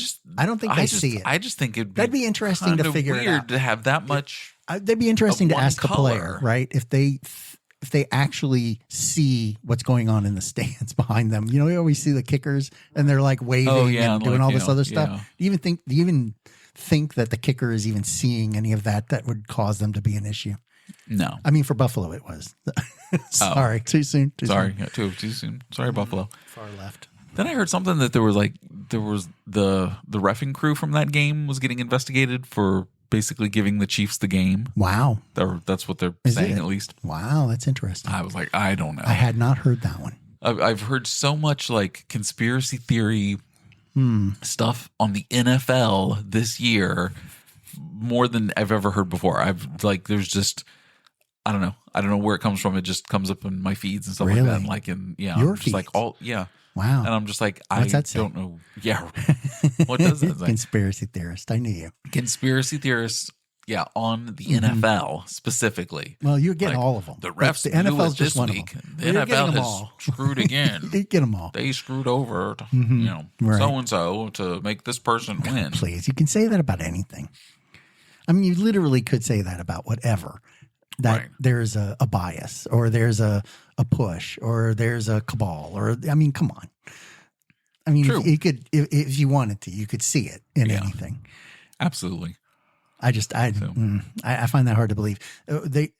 Speaker 2: don't think they see it.
Speaker 1: I just think
Speaker 2: that'd be interesting to figure it out.
Speaker 1: To have that much.
Speaker 2: That'd be interesting to ask
Speaker 1: color.
Speaker 2: the player, right? If they actually see what's going on in the stands behind them. You always see the kickers and they're like waving and doing all this other stuff. Do you even think that the kicker is even seeing any of that would cause them to be an issue?
Speaker 1: No.
Speaker 2: I mean, for Buffalo, it was. Sorry. Too soon.
Speaker 1: Too soon. Sorry, Buffalo.
Speaker 2: Far left.
Speaker 1: Then I heard something that there was the reffing crew from that game was getting investigated for basically giving the Chiefs the game.
Speaker 2: Wow.
Speaker 1: That's what they're
Speaker 2: Is
Speaker 1: saying
Speaker 2: it?
Speaker 1: at least.
Speaker 2: Wow, that's interesting.
Speaker 1: I was like, I don't know.
Speaker 2: I had not heard that one.
Speaker 1: I've heard so much like conspiracy theory stuff on the NFL this year, more than I've ever heard before. There's just, I don't know where it comes from. It just comes up in my feeds and stuff like that. And like
Speaker 2: Your
Speaker 1: I'm just
Speaker 2: feeds?
Speaker 1: like yeah.
Speaker 2: Wow.
Speaker 1: And I'm just like,
Speaker 2: What's that say?
Speaker 1: don't know. Yeah. What does that say?
Speaker 2: Conspiracy theorist. I knew you.
Speaker 1: Conspiracy theorists. Yeah, on the NFL specifically.
Speaker 2: Well, you get all of them.
Speaker 1: The refs
Speaker 2: the
Speaker 1: blew
Speaker 2: NFL's
Speaker 1: it
Speaker 2: just
Speaker 1: this
Speaker 2: one
Speaker 1: week.
Speaker 2: of them.
Speaker 1: The
Speaker 2: You're getting
Speaker 1: NFL
Speaker 2: them
Speaker 1: has
Speaker 2: all.
Speaker 1: screwed again.
Speaker 2: You get them all.
Speaker 1: They screwed over,
Speaker 2: Right.
Speaker 1: so and so to make this person win.
Speaker 2: Please, you can say that about anything. I mean, you literally could say that about whatever. That
Speaker 1: Right.
Speaker 2: there's a bias, or there's a push, or there's a cabal, or I mean, come on. I mean,
Speaker 1: True.
Speaker 2: if you wanted to, you could see it in anything.
Speaker 1: Absolutely.
Speaker 2: I find that hard to believe. They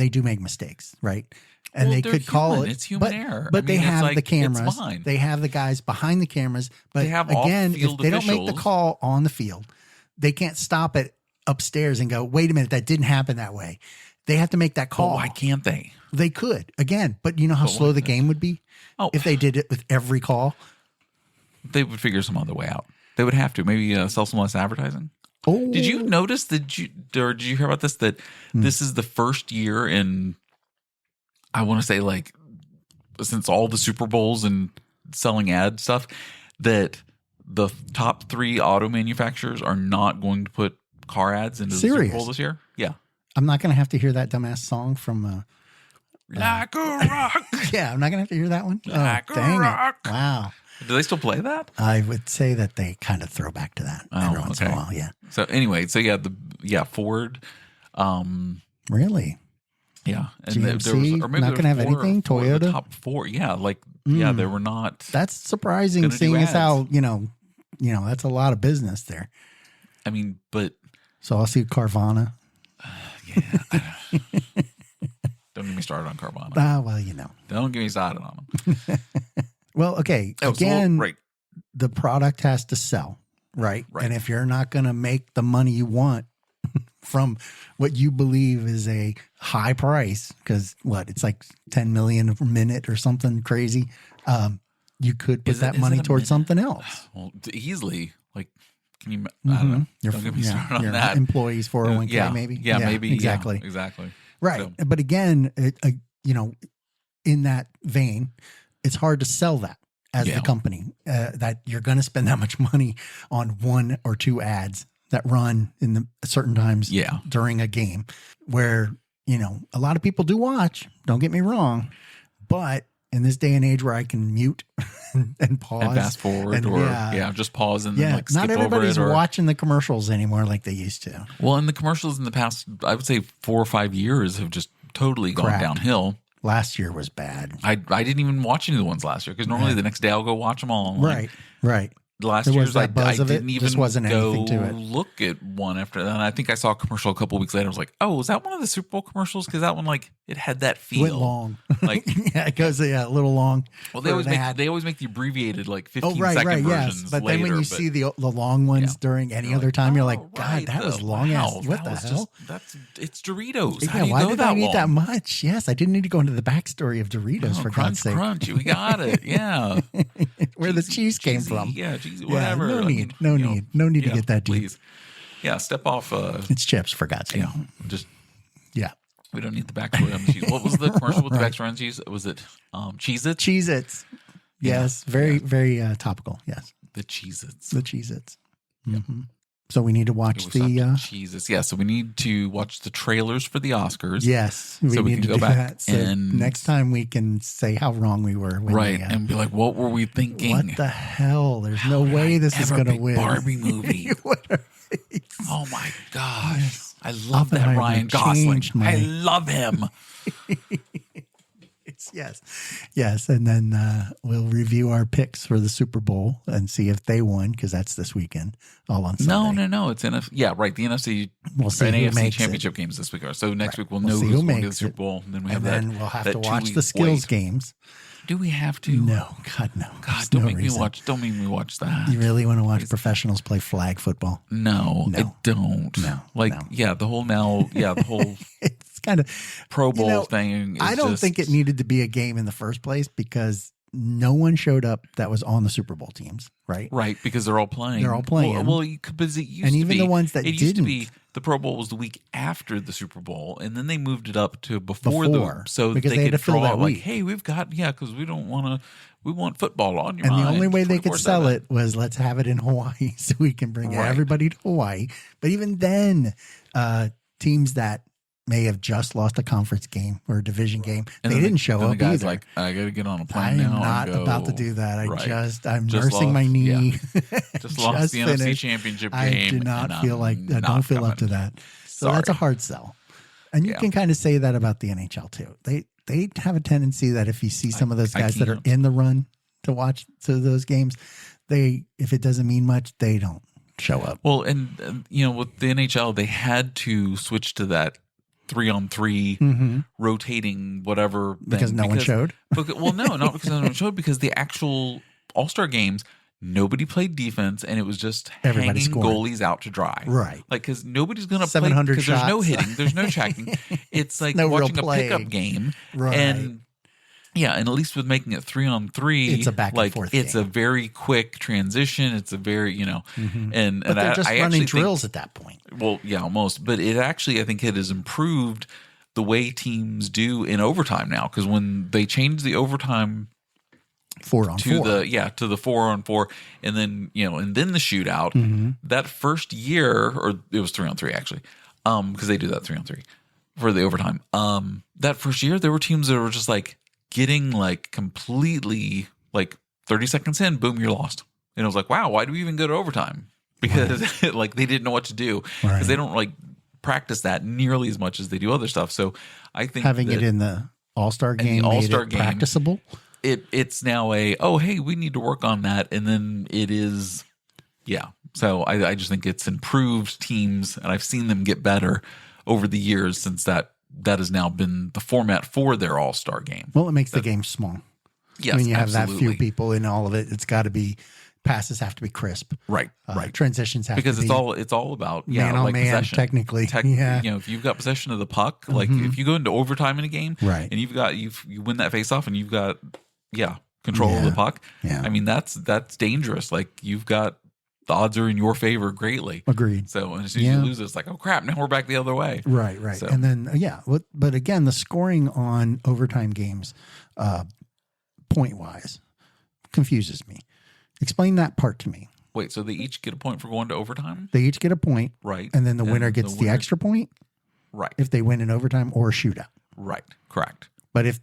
Speaker 2: do make mistakes, right? And
Speaker 1: Well,
Speaker 2: they
Speaker 1: they're
Speaker 2: could call
Speaker 1: human.
Speaker 2: it.
Speaker 1: It's human error.
Speaker 2: But
Speaker 1: I
Speaker 2: they
Speaker 1: mean, it's
Speaker 2: have
Speaker 1: like,
Speaker 2: the
Speaker 1: it's
Speaker 2: cameras.
Speaker 1: fine.
Speaker 2: They have the guys behind the cameras. But
Speaker 1: They have
Speaker 2: again, if
Speaker 1: off-field
Speaker 2: they don't make the
Speaker 1: officials.
Speaker 2: call on the field, they can't stop it upstairs and go, wait a minute, that didn't happen that way. They have to make that
Speaker 1: But
Speaker 2: call.
Speaker 1: why can't they?
Speaker 2: They could, again, but you know how
Speaker 1: But
Speaker 2: slow
Speaker 1: why
Speaker 2: the
Speaker 1: can't-
Speaker 2: game would be
Speaker 1: Oh,
Speaker 2: if they did it with every call?
Speaker 1: they would figure some other way out. They would have to maybe sell some less advertising.
Speaker 2: Oh,
Speaker 1: Did you notice or did you hear about this? That this is the first year in, I want to say, like, since all the Super Bowls and selling ad stuff, that the top 3 auto manufacturers are not going to put car ads into the
Speaker 2: Serious?
Speaker 1: Super Bowl this year? Yeah.
Speaker 2: I'm not going to have to hear that dumbass song from.
Speaker 1: Like a rock.
Speaker 2: Yeah, I'm not going to have to hear that one.
Speaker 1: Like a
Speaker 2: dang
Speaker 1: rock.
Speaker 2: it! Wow.
Speaker 1: Do they still play that?
Speaker 2: I would say that they kind of throw back to that every once in a
Speaker 1: okay.
Speaker 2: while. Yeah.
Speaker 1: So anyway, Ford.
Speaker 2: Really?
Speaker 1: Yeah. And
Speaker 2: GMC, not
Speaker 1: there
Speaker 2: gonna have
Speaker 1: was
Speaker 2: anything?
Speaker 1: four of the
Speaker 2: Toyota?
Speaker 1: top 4. Yeah. They were not.
Speaker 2: That's surprising,
Speaker 1: Gonna do
Speaker 2: seeing as
Speaker 1: ads.
Speaker 2: how, that's a lot of business there.
Speaker 1: I mean, but
Speaker 2: So I'll see Carvana.
Speaker 1: yeah. Don't get me started on Carvana.
Speaker 2: Well,
Speaker 1: Don't get me started on them.
Speaker 2: Well, okay.
Speaker 1: Oh, so,
Speaker 2: Again,
Speaker 1: right.
Speaker 2: the product has to sell, right?
Speaker 1: Right.
Speaker 2: And if you're not going to make the money you want from what you believe is a high price, because it's like 10 million a minute or something crazy, you could put that money towards something else.
Speaker 1: Well, easily. Like, can you? I don't know. Don't get me started on
Speaker 2: your
Speaker 1: that.
Speaker 2: employees 401k
Speaker 1: yeah,
Speaker 2: maybe.
Speaker 1: Yeah, maybe.
Speaker 2: Exactly.
Speaker 1: Yeah, exactly.
Speaker 2: Right.
Speaker 1: So,
Speaker 2: But again, in that vein, it's hard to sell that as the company, that you're going to spend that much money on 1 or 2 ads that run in the certain times during a game where, a lot of people do watch, don't get me wrong, but in this day and age where I can mute and pause
Speaker 1: and fast forward just pause and then skip
Speaker 2: not everybody's
Speaker 1: over it.
Speaker 2: watching the commercials anymore like they used to.
Speaker 1: Well, and the commercials in the past, I would say 4 or 5 years have just totally gone
Speaker 2: Cracked.
Speaker 1: downhill.
Speaker 2: Last year was bad.
Speaker 1: I didn't even watch any of the ones last year because normally the next day I'll go watch them all online.
Speaker 2: Right.
Speaker 1: Last
Speaker 2: There was
Speaker 1: year's
Speaker 2: that
Speaker 1: I
Speaker 2: buzz of it,
Speaker 1: didn't even
Speaker 2: just wasn't
Speaker 1: go
Speaker 2: anything to it.
Speaker 1: look at one after that. And I think I saw a commercial a couple weeks later. I was like, oh, was that one of the Super Bowl commercials? Because that one, it had that feel.
Speaker 2: Went long.
Speaker 1: Like,
Speaker 2: yeah, it goes a little long.
Speaker 1: Well, they always make the abbreviated 15-second versions
Speaker 2: yes. But
Speaker 1: later.
Speaker 2: then when you see the long ones during any other time, you're like, God,
Speaker 1: right,
Speaker 2: that was long ass. What the hell?
Speaker 1: It's Doritos.
Speaker 2: Yeah,
Speaker 1: How do you
Speaker 2: why
Speaker 1: go
Speaker 2: did
Speaker 1: that
Speaker 2: I need
Speaker 1: long?
Speaker 2: that much? Yes, I didn't need to go into the backstory of Doritos for God's sake.
Speaker 1: Crunch. We got it. Yeah.
Speaker 2: Where the cheese came
Speaker 1: cheesy,
Speaker 2: from.
Speaker 1: Yeah, cheesy, whatever.
Speaker 2: No need to get that deep.
Speaker 1: Please. Yeah, step off.
Speaker 2: It's chips, for God's sake.
Speaker 1: Just
Speaker 2: yeah.
Speaker 1: We don't need the backstory on the cheese. What was the commercial with the backstory on the cheese? Was it Cheez-Its?
Speaker 2: Cheez-Its. Yes, very topical. Yes,
Speaker 1: the Cheez-Its.
Speaker 2: The Cheez-Its. Mm-hmm. So we need to watch the
Speaker 1: Cheez-Its. Yeah, so we need to watch the trailers for the Oscars.
Speaker 2: Yes,
Speaker 1: we need to go back
Speaker 2: that. So
Speaker 1: and
Speaker 2: next time we can say how wrong we were.
Speaker 1: Right, and be like, what were we thinking?
Speaker 2: What the hell? There's no way this is going to win.
Speaker 1: Barbie movie. Oh my gosh.
Speaker 2: Yes.
Speaker 1: I love that Ryan Gosling. I love him.
Speaker 2: It's Yes. And then we'll review our picks for the Super Bowl and see if they won, because that's this weekend, all on Sunday.
Speaker 1: No. It's NFC. Yeah, right. The NFC
Speaker 2: We'll see
Speaker 1: and
Speaker 2: who
Speaker 1: AFC
Speaker 2: makes
Speaker 1: championship games this week are. So next week we'll know
Speaker 2: see
Speaker 1: who's
Speaker 2: who
Speaker 1: going to the
Speaker 2: makes
Speaker 1: Super
Speaker 2: it.
Speaker 1: Bowl. And then we
Speaker 2: And
Speaker 1: have
Speaker 2: then
Speaker 1: that.
Speaker 2: we'll have
Speaker 1: that
Speaker 2: to watch
Speaker 1: 2-week
Speaker 2: the skills
Speaker 1: wait.
Speaker 2: games.
Speaker 1: Do we have to?
Speaker 2: No, God, no.
Speaker 1: God,
Speaker 2: There's
Speaker 1: don't
Speaker 2: no
Speaker 1: make
Speaker 2: reason.
Speaker 1: me watch. Don't make me watch that.
Speaker 2: You really want to watch professionals play flag football?
Speaker 1: No, I don't.
Speaker 2: No,
Speaker 1: like,
Speaker 2: no.
Speaker 1: yeah, the whole
Speaker 2: It's kind of
Speaker 1: Pro Bowl thing. Is
Speaker 2: I don't think it needed to be a game in the first place, because no one showed up that was on the Super Bowl teams, right?
Speaker 1: Right, because they're all playing.
Speaker 2: They're all playing.
Speaker 1: Well, because it used
Speaker 2: And
Speaker 1: to
Speaker 2: even
Speaker 1: be,
Speaker 2: the ones that
Speaker 1: it used to
Speaker 2: didn't.
Speaker 1: be the Pro Bowl was the week after the Super Bowl, and then they moved it up to before so
Speaker 2: because
Speaker 1: they
Speaker 2: they had
Speaker 1: could
Speaker 2: to fill
Speaker 1: draw
Speaker 2: that
Speaker 1: like,
Speaker 2: week.
Speaker 1: hey, we've got because we don't want to. We want football on your
Speaker 2: And
Speaker 1: mind.
Speaker 2: the only way they could
Speaker 1: 24/7.
Speaker 2: sell it was, let's have it in Hawaii so we can bring
Speaker 1: Right.
Speaker 2: everybody to Hawaii. But even then, teams that may have just lost a conference game or a division game,
Speaker 1: And
Speaker 2: they
Speaker 1: then
Speaker 2: didn't show
Speaker 1: then
Speaker 2: up
Speaker 1: the guy's
Speaker 2: either.
Speaker 1: like, I got to get on a plane
Speaker 2: I'm
Speaker 1: now.
Speaker 2: not
Speaker 1: and go.
Speaker 2: about to do that. I'm
Speaker 1: Right.
Speaker 2: nursing
Speaker 1: lost,
Speaker 2: my knee.
Speaker 1: Just lost the NFC
Speaker 2: finished.
Speaker 1: Championship game.
Speaker 2: I do not
Speaker 1: and
Speaker 2: feel like I
Speaker 1: I'm
Speaker 2: don't
Speaker 1: not
Speaker 2: feel up to
Speaker 1: coming.
Speaker 2: that. So that's a hard sell. And you
Speaker 1: Yeah.
Speaker 2: can kind of say that about the NHL too. They have a tendency that if you see some of those guys that are
Speaker 1: can't.
Speaker 2: in the run to watch to those games, if it doesn't mean much, they don't show up.
Speaker 1: Well, and with the NHL, they had to switch to that 3-on-3 rotating whatever thing,
Speaker 2: Because no one showed?
Speaker 1: Well, no, not because no one showed. Because the actual All-Star games, nobody played defense, and it was just
Speaker 2: Everybody
Speaker 1: hanging
Speaker 2: scoring.
Speaker 1: goalies out to dry.
Speaker 2: Right.
Speaker 1: Like, because nobody's going to play
Speaker 2: 700
Speaker 1: because there's no
Speaker 2: shots.
Speaker 1: hitting, there's no checking. It's like
Speaker 2: No real
Speaker 1: watching a
Speaker 2: play.
Speaker 1: pickup game,
Speaker 2: Right.
Speaker 1: and at least with making it 3-on-3,
Speaker 2: It's a back and forth
Speaker 1: It's
Speaker 2: game.
Speaker 1: a very quick transition. It's a very and
Speaker 2: But they're just
Speaker 1: I
Speaker 2: running
Speaker 1: actually
Speaker 2: drills
Speaker 1: think,
Speaker 2: at that point.
Speaker 1: well, yeah, almost. But it actually, I think it has improved the way teams do in overtime now. Because when they changed the overtime
Speaker 2: 4-on-4.
Speaker 1: to the 4-on-4, and then the shootout, that first year, or it was 3-on-3 actually, because they do that 3-on-3 for the overtime. That first year, there were teams that were just like getting like completely like 30 seconds in, boom, you're lost. And I was like, wow, why do we even go to overtime? Because like they didn't know what to do, because they don't like practice that nearly as much as they do other stuff. So I think
Speaker 2: Having it in the All-Star game made it practicable.
Speaker 1: It's now hey, we need to work on that, and then it is so I just think it's improved teams, and I've seen them get better over the years since that has now been the format for their All-Star game.
Speaker 2: Well, it makes the game small.
Speaker 1: Yes,
Speaker 2: when you have
Speaker 1: absolutely.
Speaker 2: that few people in all of it, it's got to be, passes have to be crisp.
Speaker 1: Right.
Speaker 2: Transitions have
Speaker 1: Because
Speaker 2: to be
Speaker 1: it's all about
Speaker 2: man on
Speaker 1: like
Speaker 2: man,
Speaker 1: possession.
Speaker 2: technically.
Speaker 1: If you've got possession of the puck, like if you go into overtime in a game,
Speaker 2: Right.
Speaker 1: and you win that face off, and you've got control of the puck.
Speaker 2: Yeah.
Speaker 1: I mean that's dangerous. Like you've got the odds are in your favor greatly.
Speaker 2: Agreed.
Speaker 1: So as soon as you lose, it's like, oh crap, now we're back the other way.
Speaker 2: Right.
Speaker 1: So.
Speaker 2: And then but again, the scoring on overtime games, point wise, confuses me. Explain that part to me.
Speaker 1: Wait, so they each get a point for going to overtime?
Speaker 2: They each get a point,
Speaker 1: Right.
Speaker 2: and then the winner gets the extra point,
Speaker 1: right?
Speaker 2: if they win in overtime or a shootout.
Speaker 1: Right. Correct.
Speaker 2: But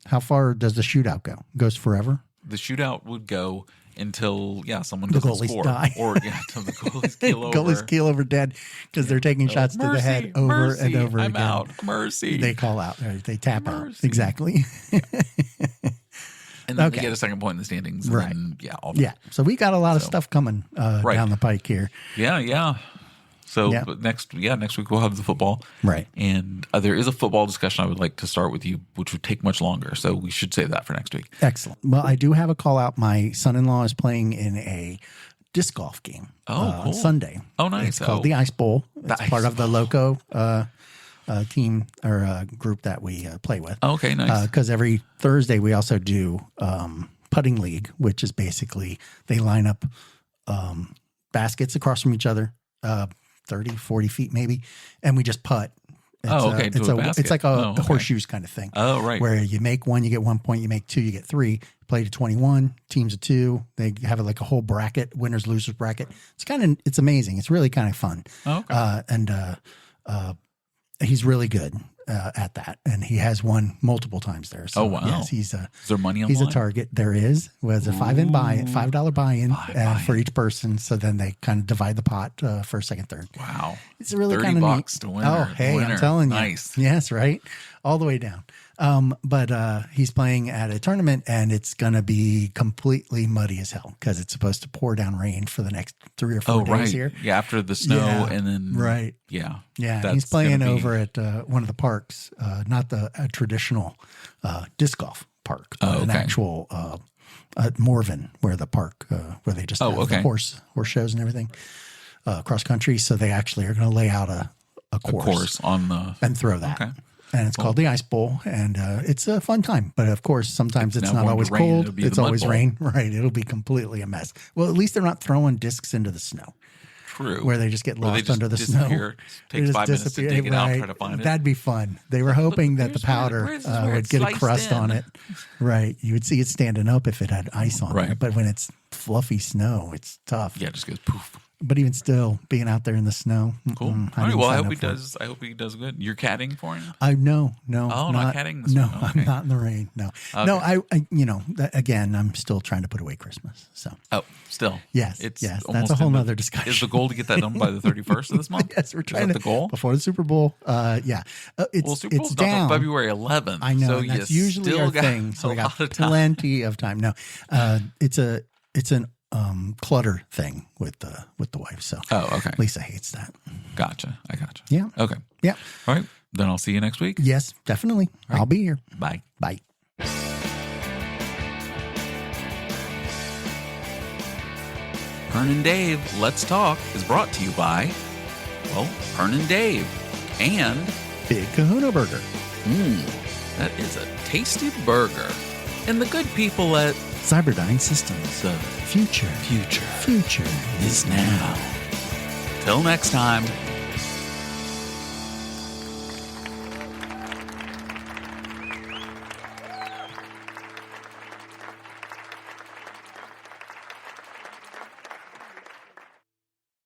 Speaker 2: how far does the shootout go? Goes forever?
Speaker 1: The shootout would go until someone
Speaker 2: The
Speaker 1: doesn't
Speaker 2: goalies
Speaker 1: score,
Speaker 2: die.
Speaker 1: or until the goalies keel over.
Speaker 2: Goalies keel over dead because they're taking shots to the head over and over
Speaker 1: I'm
Speaker 2: again.
Speaker 1: out. Mercy.
Speaker 2: They call out. Or they tap out.
Speaker 1: Mercy.
Speaker 2: Exactly.
Speaker 1: And then
Speaker 2: Okay.
Speaker 1: they get a second point in the standings. And
Speaker 2: Right.
Speaker 1: then, all that.
Speaker 2: Yeah. So we got a lot of stuff coming down the pike here.
Speaker 1: Yeah. So
Speaker 2: Yeah.
Speaker 1: but next week we'll have the football.
Speaker 2: Right.
Speaker 1: And there is a football discussion I would like to start with you, which would take much longer. So we should save that for next week.
Speaker 2: Excellent. Well, I do have a call out. My son-in-law is playing in a disc golf game
Speaker 1: Cool.
Speaker 2: Sunday.
Speaker 1: Oh, nice.
Speaker 2: It's called the Ice Bowl. It's
Speaker 1: Ice
Speaker 2: part of the Loco team or group that we play with.
Speaker 1: Okay, nice.
Speaker 2: Because every Thursday we also do putting league, which is basically they line up baskets across from each other, 30, 40 feet maybe, and we just putt.
Speaker 1: Okay.
Speaker 2: It's like a horseshoes kind of thing.
Speaker 1: Oh, right.
Speaker 2: Where you make one, you get 1 point. You make two, you get three. Play to 21, teams of two. They have like a whole bracket, winners losers bracket. It's amazing. It's really kind of fun.
Speaker 1: Oh, okay.
Speaker 2: He's really good at that, and he has won multiple times there. So,
Speaker 1: wow.
Speaker 2: Yes,
Speaker 1: Is there money on
Speaker 2: he's
Speaker 1: the
Speaker 2: a
Speaker 1: line?
Speaker 2: target. There is. Was a $5 buy-in for each person. So then they kind of divide the pot first, second, third.
Speaker 1: Wow.
Speaker 2: It's really
Speaker 1: $30
Speaker 2: kind of neat.
Speaker 1: to winner.
Speaker 2: Oh, hey,
Speaker 1: Winner.
Speaker 2: I'm telling you.
Speaker 1: Nice.
Speaker 2: Yes, right. All the way down. But he's playing at a tournament, and it's going to be completely muddy as hell because it's supposed to pour down rain for the next 3 or 4 days here.
Speaker 1: Yeah, after the snow, and then
Speaker 2: Yeah, he's playing over at one of the parks, not a traditional disc golf park, but an actual at Morven, where the park where they just have the horse shows and everything, cross country. So they actually are going to lay out a course
Speaker 1: on the
Speaker 2: and throw that.
Speaker 1: Okay.
Speaker 2: And it's called the Ice Bowl, and it's a fun time. But of course, sometimes it's not always cold. It's always rain. Right. It'll be completely a mess. Well, at least they're not throwing discs into the snow.
Speaker 1: True.
Speaker 2: Where they just get lost under the snow.
Speaker 1: Takes 5 minutes to dig it out, try to find it.
Speaker 2: That'd be fun. They were hoping that the powder would get a crust on it. Right. You would see it standing up if it had ice on it. But when it's fluffy snow, it's tough.
Speaker 1: Yeah, it just goes poof.
Speaker 2: But even still, being out there in the snow.
Speaker 1: Cool. All right. Well, I hope he does. I hope he does good. You're caddying for him?
Speaker 2: No.
Speaker 1: Oh, not caddying this
Speaker 2: No,
Speaker 1: one. Okay.
Speaker 2: I'm not in the rain. No. Okay. No, again, I'm still trying to put away Christmas. So.
Speaker 1: Oh, still.
Speaker 2: Yes. That's a whole nother discussion.
Speaker 1: Is the goal to get that done by the 31st of this month?
Speaker 2: Yes, we're trying to.
Speaker 1: the goal?
Speaker 2: Before the Super Bowl. Yeah.
Speaker 1: Super Bowl's not until February 11th.
Speaker 2: I know.
Speaker 1: So
Speaker 2: that's usually our thing. So we got plenty of time. No, it's an clutter thing with the wife. So
Speaker 1: okay.
Speaker 2: Lisa hates that.
Speaker 1: Gotcha. I gotcha.
Speaker 2: Yeah.
Speaker 1: Okay.
Speaker 2: Yeah.
Speaker 1: All right. Then I'll see you next week.
Speaker 2: Yes, definitely. Right. I'll be here.
Speaker 1: Bye.
Speaker 2: Bye.
Speaker 1: Pern and Dave, Let's Talk is brought to you by, Pern and Dave and
Speaker 2: Big Kahuna Burger.
Speaker 1: That is a tasty burger. And the good people at
Speaker 2: Cyberdyne Systems.
Speaker 1: The
Speaker 2: future
Speaker 1: is now. Till next time.